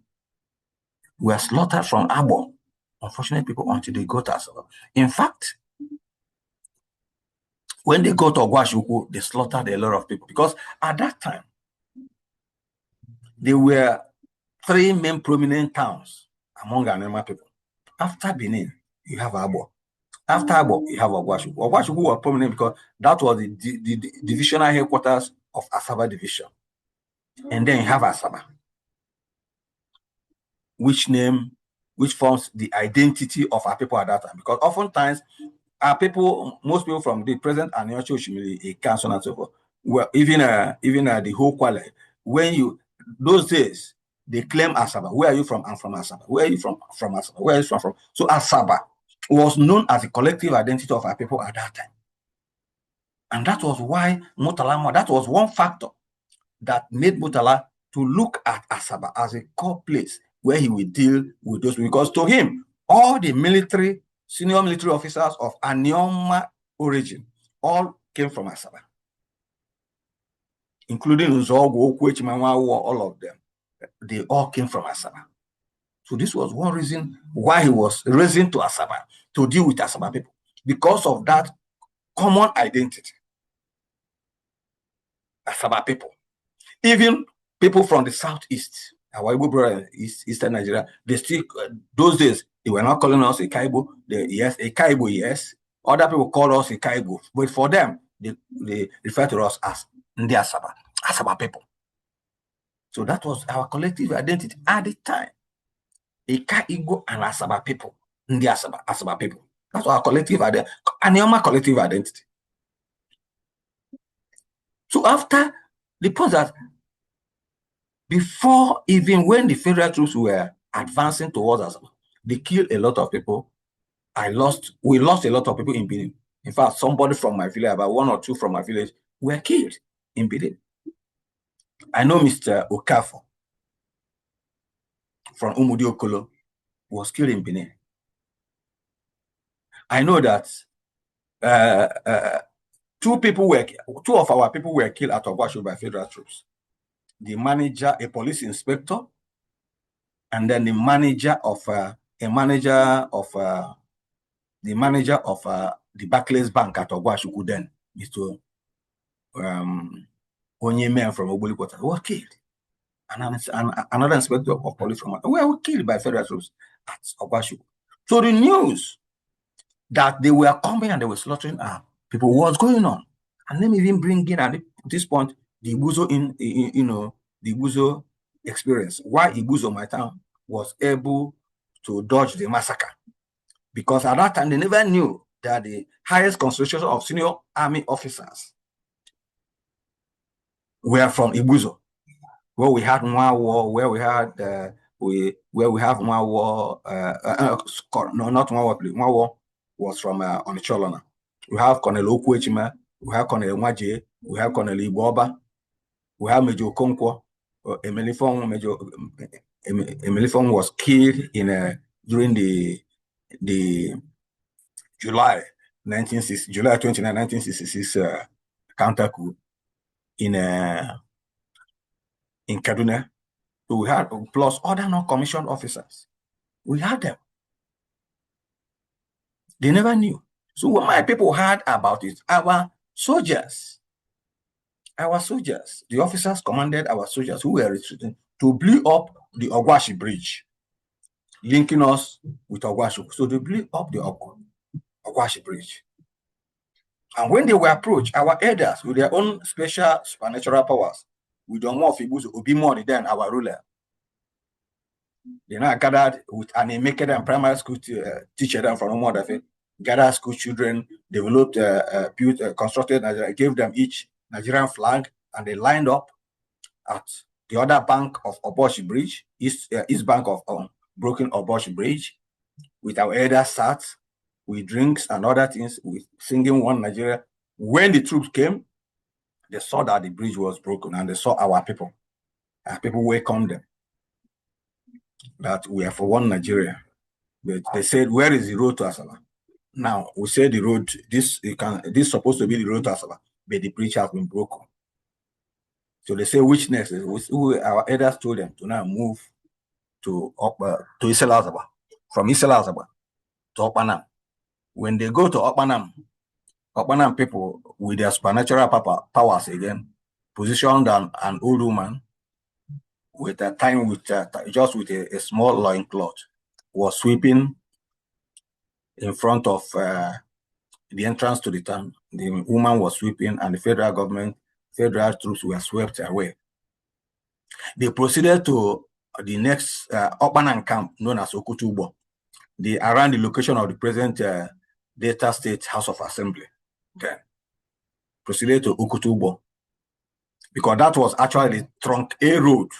were slaughtered from Abo, unfortunate people, until they got to ASABA. In fact, when they got to Ogwashuku, they slaughtered a lot of people, because at that time, there were 3 main prominent towns among Anema people. After Benin, you have Abo. After Abo, you have Ogwashuku. Ogwashuku was prominent because that was the divisional headquarters of ASABA division. And then you have ASABA, which forms the identity of our people at that time. Because oftentimes, our people, most people from the present Aniocho Shimili, a council and so forth, well, even the whole Kwale, those days, they claim ASABA. Where are you from? I'm from ASABA. Where are you from? From ASABA. Where are you from? So ASABA was known as the collective identity of our people at that time. And that was why Murtala, that was one factor that made Murtala to look at ASABA as a core place where he would deal with those, because to him, all the senior military officers of ANIOMA origin all came from ASABA, including Nzogo, all of them. They all came from ASABA. So this was one reason why he was raising to ASABA, to deal with ASABA people, because of that common identity. ASABA people. Even people from the southeast, our Igbo brother in Eastern Nigeria, they still, those days, they were not calling us Ikaibo. Yes, Ikaibo, yes. Other people call us Ikaibo. But for them, they refer to us as Ndi ASABA, ASABA people. So that was our collective identity at the time. Ikaibo and ASABA people, Ndi ASABA, ASABA people. That's our collective identity, ANIOMA collective identity. So after the point that before, even when the federal troops were advancing towards us, they killed a lot of people. We lost a lot of people in Benin. In fact, somebody from my village, about 1 or 2 from my village, were killed in Benin. I know Mr. Okafo from Umudi Okolo was killed in Benin. I know that 2 of our people were killed at Ogwashu by federal troops. The manager, a police inspector, and then the manager of the Barclays Bank at Ogwashuku then, Mr. Onyeme from Obulikota, was killed. And another inspector of police from were killed by federal troops at Ogwashuku. So the news that they were coming and they were slaughtering people, what's going on? And let me even bring in at this point the Igbuzo the Igbuzo experience. Why Igbuzo, my town, was able to dodge the massacre. Because at that time, they never knew that the highest concentration of senior army officers were from Igbuzo, where we had one war, where we had where we have one war, no, not one war, please. One war was from Onicholona. We have Colonel Okwechima, we have Colonel Nwaje, we have Colonel Igboba, we have Major Okonkwo. Emelifong was killed in during the July 29, 1966 counter coup in Kaduna. So we had plus other non-commissioned officers We had them. They never knew. So what my people heard about it, our soldiers, the officers commanded our soldiers who were retreating to blow up the Ogwashi bridge, linking us with Ogwashi. So they blew up the Ogwashi bridge. And when they were approached, our elders with their own special supernatural powers, we don't more people to be more than our ruler. They now gathered with an animated and primary school teacher them from more than gathered school children, developed, built, constructed, gave them each Nigerian flag, and they lined up at the other bank of Oboshi Bridge, east bank of broken Oboshi Bridge, with our elders sat with drinks and other things, with singing One Nigeria. When the troops came, they saw that the bridge was broken, and they saw our people. Our people welcomed them, that we are for one Nigeria. But they said, where is the road to ASABA? Now, we say the road, this is supposed to be the road to ASABA, but the bridge has been broken. So they say, which next? Our elders told them to now move to Isela ASABA, from Isela ASABA to Okpanam. When they go to Okpanam people with their supernatural powers again, positioned an old woman with a time with just with a small loincloth, was sweeping in front of the entrance to the town. The woman was sweeping, and the federal government, federal troops were swept away. They proceeded to the next Okpanam camp known as Okutubo, around the location of the present Delta State House of Assembly. Then proceeded to Okutubo, because that was actually the trunk A road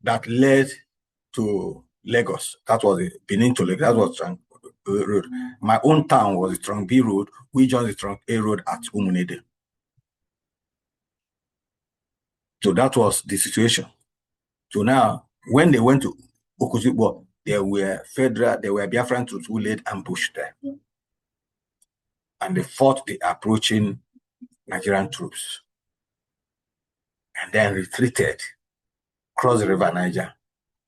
that led to Lagos. That was the Benin to Lagos. That was trunk A road. My own town was the trunk B road. We joined the trunk A road at Umunede. So that was the situation. So now, when they went to Okutubo, there were Biafran troops who laid ambush there. And they fought the approaching Nigerian troops. And then retreated, crossed the river Niger,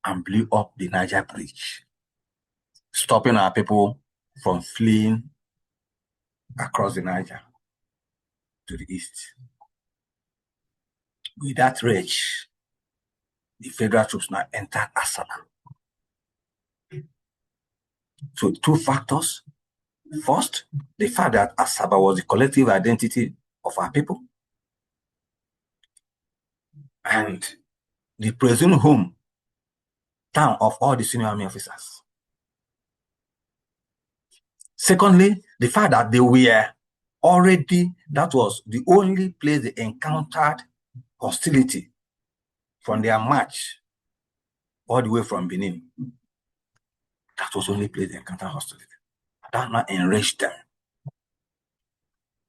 and blew up the Niger bridge, stopping our people from fleeing across the Niger to the east. With that rage, the federal troops now entered ASABA. So 2 factors. First, the fact that ASABA was the collective identity of our people, and the presumed home town of all the senior army officers. Secondly, the fact that they were already, that was the only place they encountered hostility from their march all the way from Benin. That was the only place they encountered hostility. That now enraged them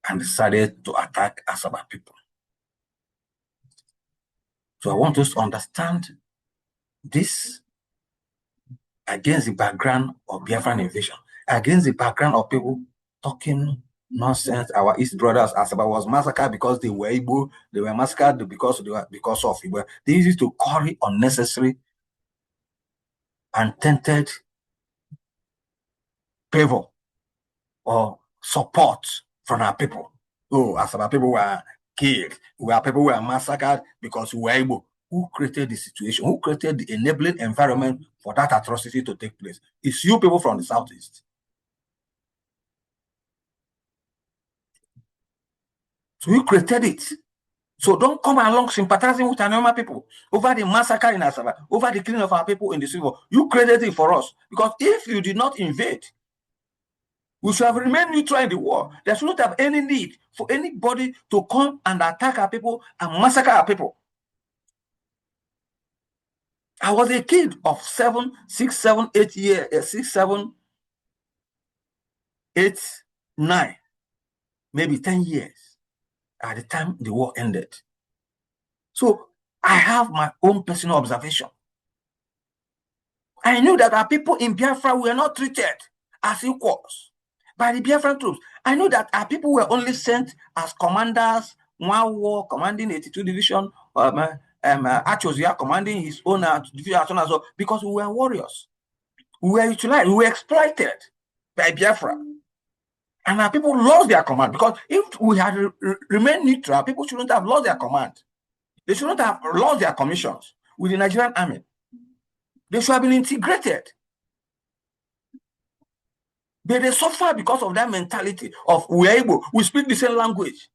and decided to attack ASABA people. So I want us to understand this against the background of Biafran invasion, against the background of people talking nonsense. Our East brothers, ASABA was massacred because they were Igbo. They were massacred because of Igbo. They used to carry unnecessary and tainted favor or support from our people. Oh, ASABA people were killed. People were massacred because we were Igbo. Who created the situation? Who created the enabling environment for that atrocity to take place? It's you people from the Southeast. So you created it. So don't come along sympathizing with ANIOMA people over the massacre in ASABA, over the killing of our people in the civil war. You created it for us. Because if you did not invade, we should have remained neutral in the war. There should not have any need for anybody to come and attack our people and massacre our people. I was a kid of 6, 7, 8 years, 6, 7, 8, 9, maybe 10 years at the time the war ended. So I have my own personal observation. I knew that our people in Biafra were not treated as equals by the Biafran troops. I knew that our people were only sent as commanders, one war commanding 82 Division, Achozia commanding his own division as well, because we were warriors. We were utilized, we were exploited by Biafra. And our people lost their command, because if we had remained neutral, people shouldn't have lost their command. They shouldn't have lost their commissions with the Nigerian army. They should have been integrated. But they suffer because of that mentality of we speak the same language.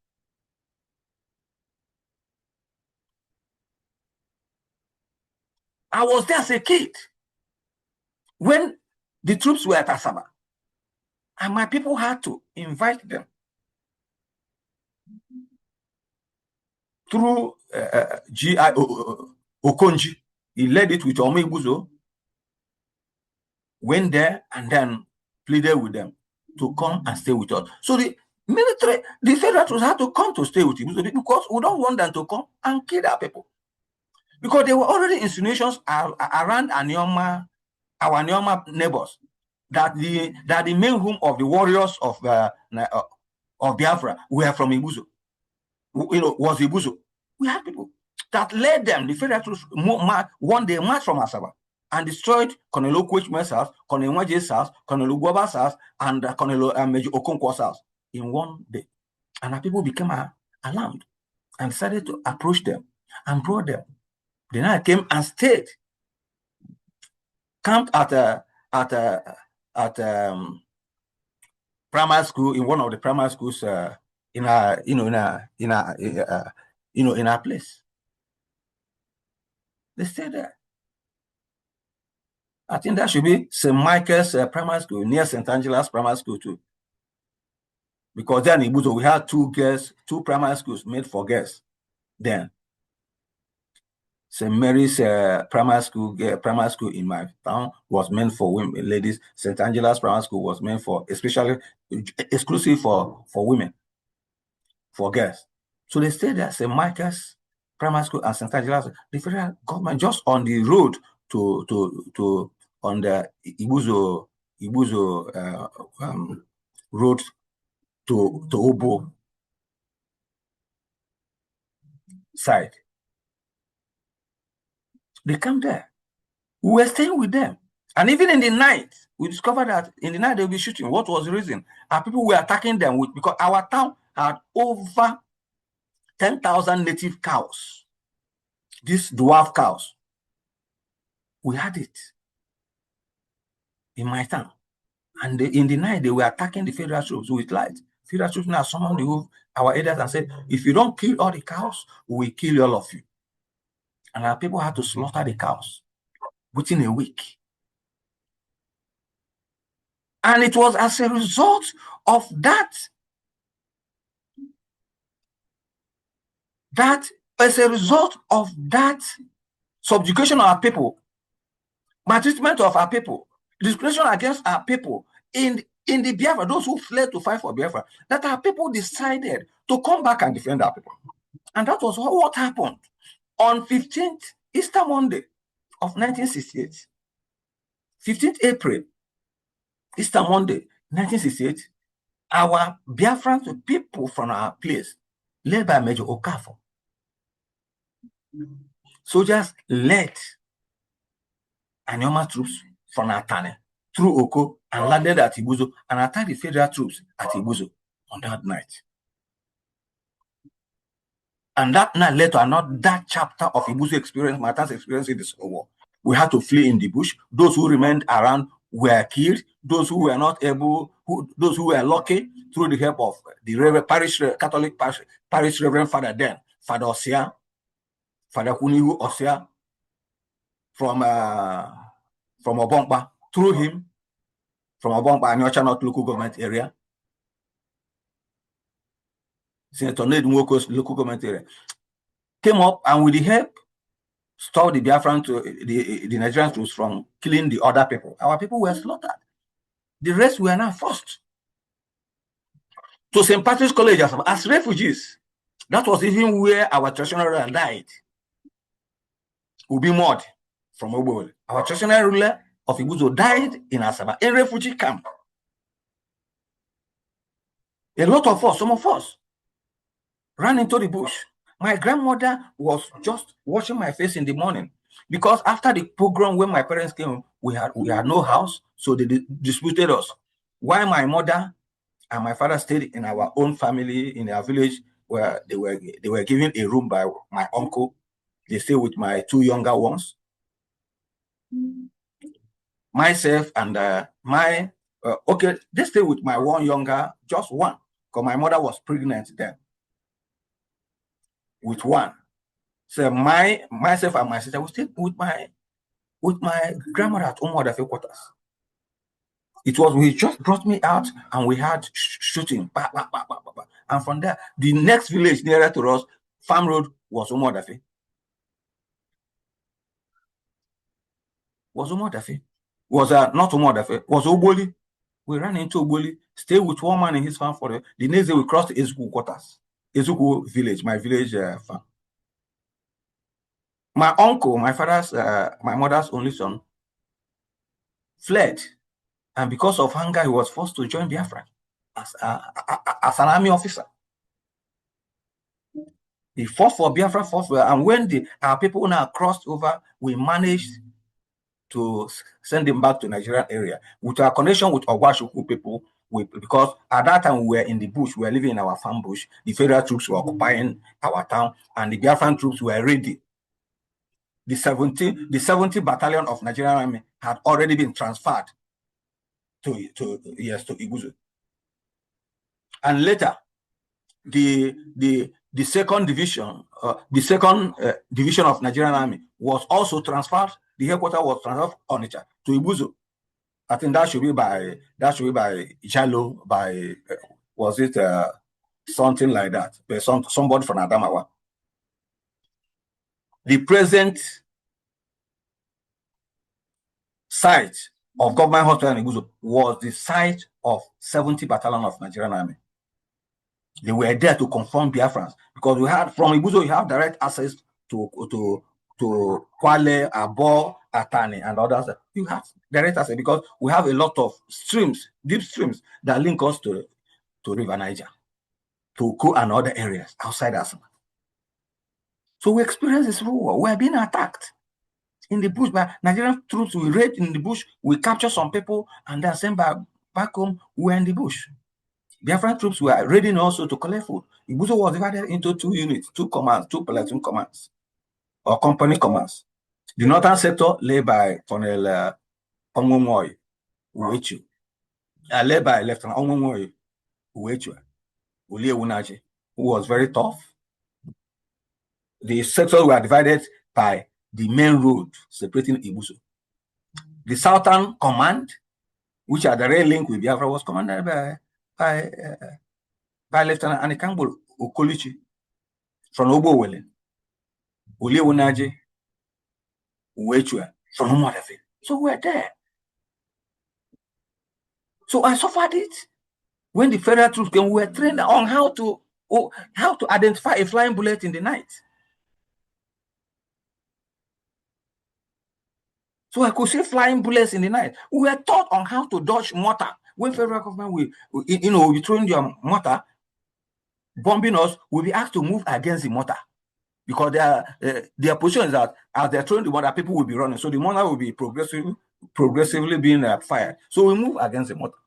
I was there as a kid when the troops were at ASABA, and my people had to invite them through G.I. Okonji. He led it with Omeibuzo, went there and then pleaded with them to come and stay with us. So the military, the federal troops had to come to stay with Ibuzo, because we don't want them to come and kill our people. Because there were already insinuations around ANIOMA, our ANIOMA neighbors, that the main home of the warriors of Biafra were from Ibuzo. Was Ibuzo. We had people that led them. The federal troops one day marched from ASABA and destroyed Colonel Okwechme's house, Colonel Nwaje's house, Colonel Ugwoba's house, and Colonel Major Okonkwo's house in one day. And our people became alarmed and decided to approach them and brought them. Then I came and stayed, camped at primary school, in one of the primary schools in our place. They stayed there. I think that should be St. Michael's primary school, near St. Angela's primary school too. Because then in Ibuzo, we had two primary schools made for girls. Then St. Mary's primary school in my town was meant for women, ladies. St. Angela's primary school was meant for exclusive for women, for girls. So they stayed there, St. Michael's primary school and St. Angela's. The federal government just on the road on the Ibuzo road to Obo side. They come there. We were staying with them. And even in the night, we discovered that in the night they'll be shooting. What was the reason? Our people were attacking them because our town had over 10,000 native cows. These dwarf cows. We had it in my town. And in the night, they were attacking the federal troops with light. Federal troops now summoned our elders and said, if you don't kill all the cows, we will kill all of you. And our people had to slaughter the cows within a week. And it was as a result of that subjugation of our people, maltreatment of our people, discrimination against our people in the Biafra, those who fled to fight for Biafra, that our people decided to come back and defend our people. And that was what happened on 15th Easter Monday of 1968. 15th April, Easter Monday, 1968, our Biafran people from our place, led by Major Okafor, soldiers led ANIOMA troops from Atane through Oko and landed at Ibuzo and attacked the federal troops at Ibuzo on that night. And that night led to another chapter of Ibuzo experience, Martha's experience in this war. We had to flee in the bush. Those who remained around were killed. Those who were not able, those who were lucky, through the help of the Catholic parish Reverend Father then, Father Osia, Father Kunihu Osia, from Obongba, through him, from Obongba and Yocha North local government area, Senator Nwoboshi local government area, came up and with the help, stopped the Biafran the Nigerian troops from killing the other people. Our people were slaughtered. The rest were now forced to St. Patrick's College as refugees. That was even where our traditional ruler died. Ubi Mod from Obo. Our traditional ruler of Ibuzo died in ASABA, in refugee camp. A lot of us, some of us, ran into the bush. My grandmother was just washing my face in the morning because after the pogrom, when my parents came, we had no house, so they disputed us. Why my mother and my father stayed in our own family in our village, where they were given a room by my uncle. They stay with my two younger ones. Myself and they stay with my one younger, just one, because my mother was pregnant then with one. So myself and my sister, we stayed with my grandmother at Omodafe quarters. It was, he just brought me out and we had shooting. Bah, bah, bah, bah, bah, bah. And from there, the next village nearer to us, Farm Road, was Omodafe. Was Omodafe. Was not Omodafe, was Oboli. We ran into Oboli, stayed with one man in his farm for the next day we crossed Ezuku quarters. Ezuku village, my village farm. My uncle, my mother's only son, fled. And because of hunger, he was forced to join Biafra as an army officer. He fought for Biafra, and when our people now crossed over, we managed to send him back to Nigerian area with our connection with Ogwashuku people. Because at that time we were in the bush, we were living in our farm bush. The federal troops were occupying our town, and the Biafran troops were ready. The 70 battalion of Nigerian army had already been transferred to Iguzu. And later, the second division, division of Nigerian army was also transferred. The headquarters was transferred Onitsha to Iguzu. I think that should be by Jalo, by was it something like that? Somebody from Adamawa. The present site of government hospital in Iguzu was the site of 70 battalion of Nigerian army. They were there to confront Biafrans, because we had from Iguzu, you have direct access to Kwale, Abo, Atani, and others. You have direct access because we have a lot of streams, deep streams, that link us to River Niger, to Ko and other areas outside ASABA. So we experienced this civil war. We are being attacked in the bush by Nigerian troops. We raid in the bush, we capture some people, and then send back home. We were in the bush. Biafran troops were raiding also to collect food. Iguzu was divided into 2 units, 2 commands, 2 platoon commands, or company commands. The northern sector led by Colonel Onwonwoye Uwechu, led by Lieutenant Onwonwoye Uwechu Uliewunaji, who was very tough. The sectors were divided by the main road separating Iguzu. The southern command, which are the rail link with Biafra, was commanded by Lieutenant Anikambo Okolichi from Ogbowele, Uliewunaji Uwechua from Omodafe. So we're there. So I suffered it. When the federal troops came, we were trained on how to identify a flying bullet in the night. So I could see flying bullets in the night. We were taught on how to dodge mortar. When federal government you throwing your mortar, bombing us, we'll be asked to move against the mortar, because their position is that as they're throwing the mortar, people will be running. So the mortar will be progressively being fired. So we move against the mortar.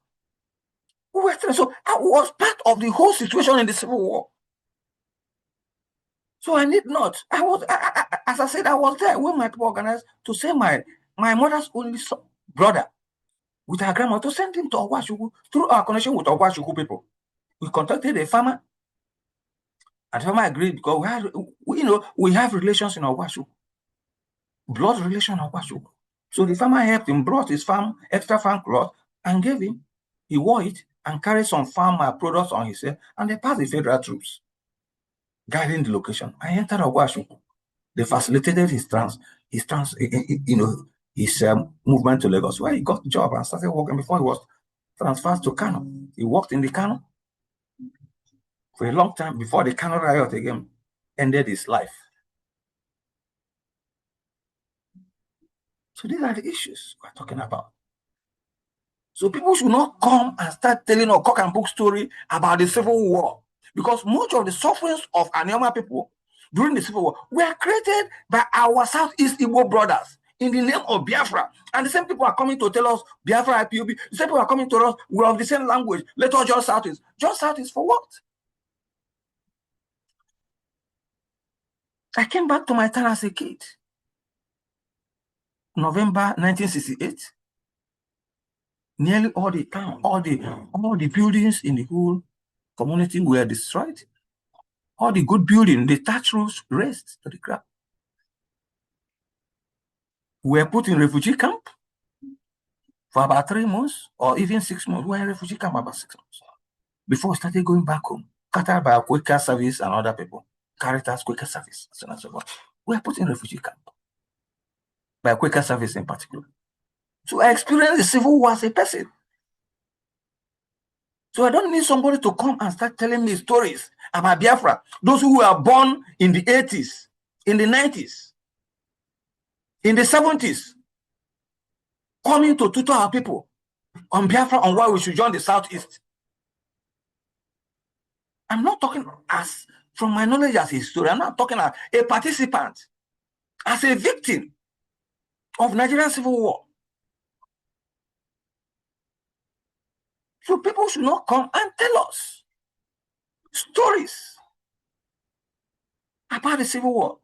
So I was part of the whole situation in the Civil War. So I need not. As I said, I was there when my people organized to send my mother's only brother with her grandma to send him to Ogwashuku through our connection with Ogwashuku people. We contacted a farmer, and the farmer agreed, because we have relations in Ogwashuku, blood relation in Ogwashuku. So the farmer helped him, brought his extra farm cloth, and gave him. He wore it and carried some farm products on his head, and they passed the federal troops guiding the location. I entered Ogwashuku. They facilitated his movement to Lagos, where he got the job and started working before he was transferred to Kano. He worked in the Kano for a long time before the Kano riot again ended his life. So these are the issues we're talking about. So people should not come and start telling a cock and bull story about the Civil War, because much of the sufferings of ANIOMA people during the Civil War were created by our Southeast Igbo brothers in the name of Biafra. And the same people are coming to tell us Biafra IPOB. The same people are coming to us, we're of the same language. Let us join Southeast. Join Southeast for what? I came back to my town as a kid. November 1968. Nearly all the town, all the buildings in the whole community were destroyed. All the good buildings, the thatch roofs raised to the ground. We were put in refugee camp for about 3 months or even 6 months. We were in refugee camp about 6 months before we started going back home, catered by Quaker Service and other people, Caritas, Quaker Service, so on and so forth. We were put in refugee camp by Quaker Service in particular. So I experienced the civil war as a person. So I don't need somebody to come and start telling me stories about Biafra. Those who were born in the 80s, in the 90s, in the 70s, coming to tutor our people on Biafra on why we should join the Southeast. I'm not talking as, from my knowledge as a historian, I'm not talking as a participant, as a victim of Nigerian civil war. So people should not come and tell us stories about the civil war.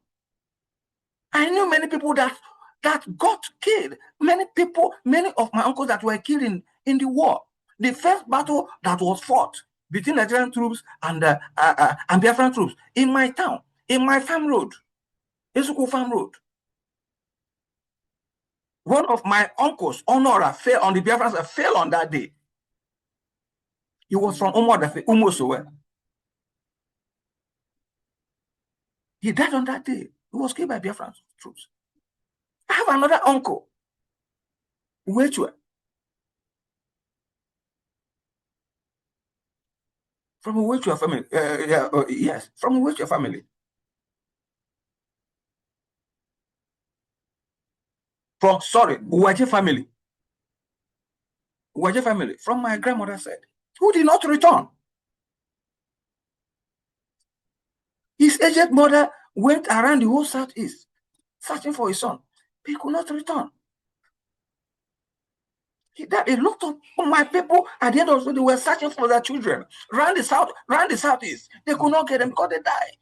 I knew many people that got killed. Many people, many of my uncles that were killed in the war. The first battle that was fought between Nigerian troops and Biafran troops in my town, in my farm road, Esuku Farm Road. One of my uncles, Honora, fell on the Biafrans, fell on that day. He was from Umosowe. He died on that day. He was killed by Biafran troops. I have another uncle, Uwechwe, from Uwechwe family. Yes, from Uwechwe family. Uwaje family. Uwaje family, from my grandmother's side, who did not return. His aged mother went around the whole Southeast searching for his son. He could not return. A lot of my people at the end of the day, they were searching for their children around the Southeast. They could not get them because they died.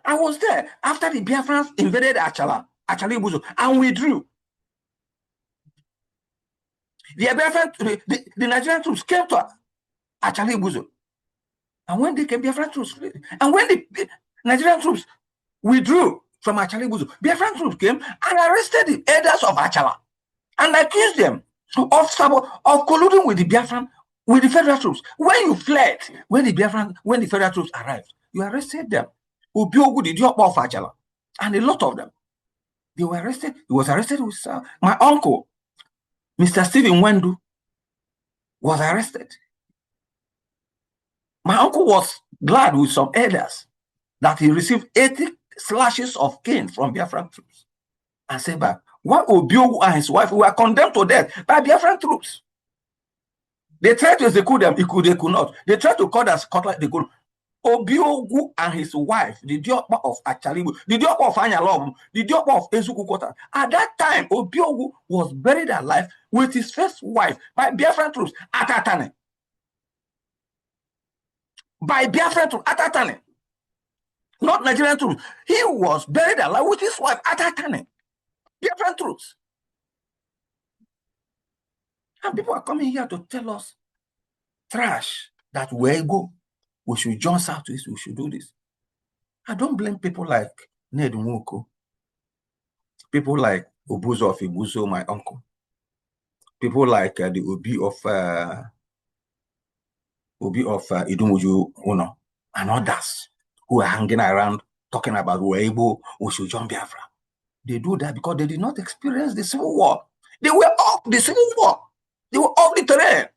I was there after the Biafrans invaded Achala Igbozo, and withdrew. The Nigerian troops came to Achala Igbozo. And when they came, Biafran troops fled. And when the Nigerian troops withdrew from Achala Igbozo, Biafran troops came and arrested the elders of Achala and accused them of colluding with the Biafran, with the federal troops. When you fled, when the federal troops arrived, you arrested them. Obiogu, the Diokpa of Achala, and a lot of them, they were arrested. He was arrested with my uncle, Mr. Stephen Wendu, was arrested. My uncle was glad with some elders that he received 80 slashes of cane from Biafran troops. And said back, why Obiogu and his wife were condemned to death by Biafran troops? They tried to execute them, they could not. They tried to cut us, they could. Obiogu and his wife, the Diokpa of Achalibu, the Diokpa of Anyalom, the Diokpa of Ezuku Kota. At that time, Obiogu was buried alive with his first wife by Biafran troops at Atane. By Biafran troops at Atane. Not Nigerian troops. He was buried alive with his wife at Atane. Biafran troops. And people are coming here to tell us trash that we go. We should join Southeast, we should do this. I don't blame people like Ned Nwoko, people like Obuzo of Ibuzo, my uncle, people like the Obi of Idumuju Uno, and others who are hanging around talking about we should join Biafra. They do that because they did not experience the civil war. They were off the civil war. They were off the terrain.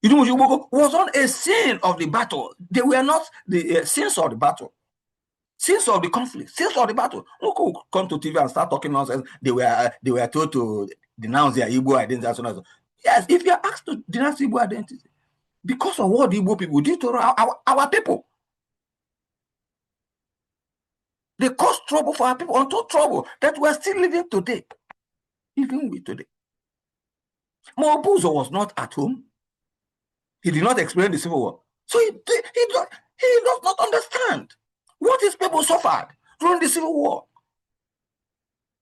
Idumuju was on a scene of the battle. They were not the scenes of the battle, scenes of the conflict, scenes of the battle. Who could come to TV and start talking nonsense? They were told to denounce their Igbo identity. Yes, if you are asked to denounce Igbo identity because of what the Igbo people did to our people, They caused trouble for our people, untold trouble that we are still living today. Even with today. Nwoboshi was not at home. He did not experience the Civil War. So he does not understand what his people suffered during the Civil War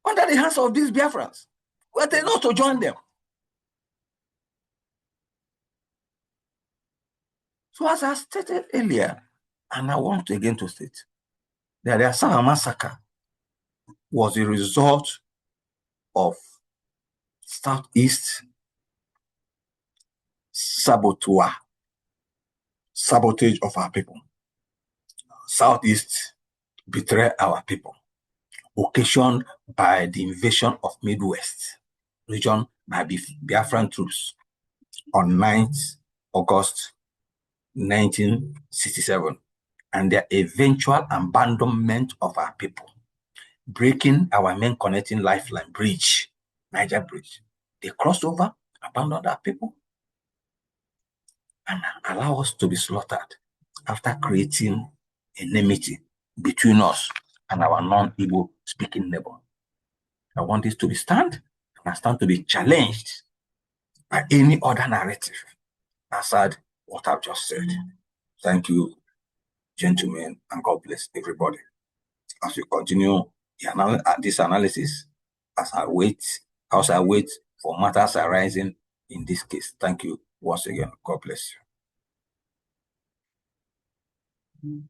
under the hands of these Biafrans. Were they not to join them? So as I stated earlier, and I want again to state, that the ASABA massacre was a result of Southeast sabotage of our people. Southeast betray our people, occasioned by the invasion of Midwest region by Biafran troops on 9th August 1967, and their eventual abandonment of our people, breaking our main connecting lifeline bridge, Niger Bridge. They crossed over, abandoned our people, and allow us to be slaughtered after creating enmity between us and our non-Igbo speaking neighbor. I want this to be stand to be challenged by any other narrative aside what I've just said. Thank you, gentlemen, and God bless everybody. As we continue this analysis, as I wait for matters arising in this case. Thank you once again. God bless you.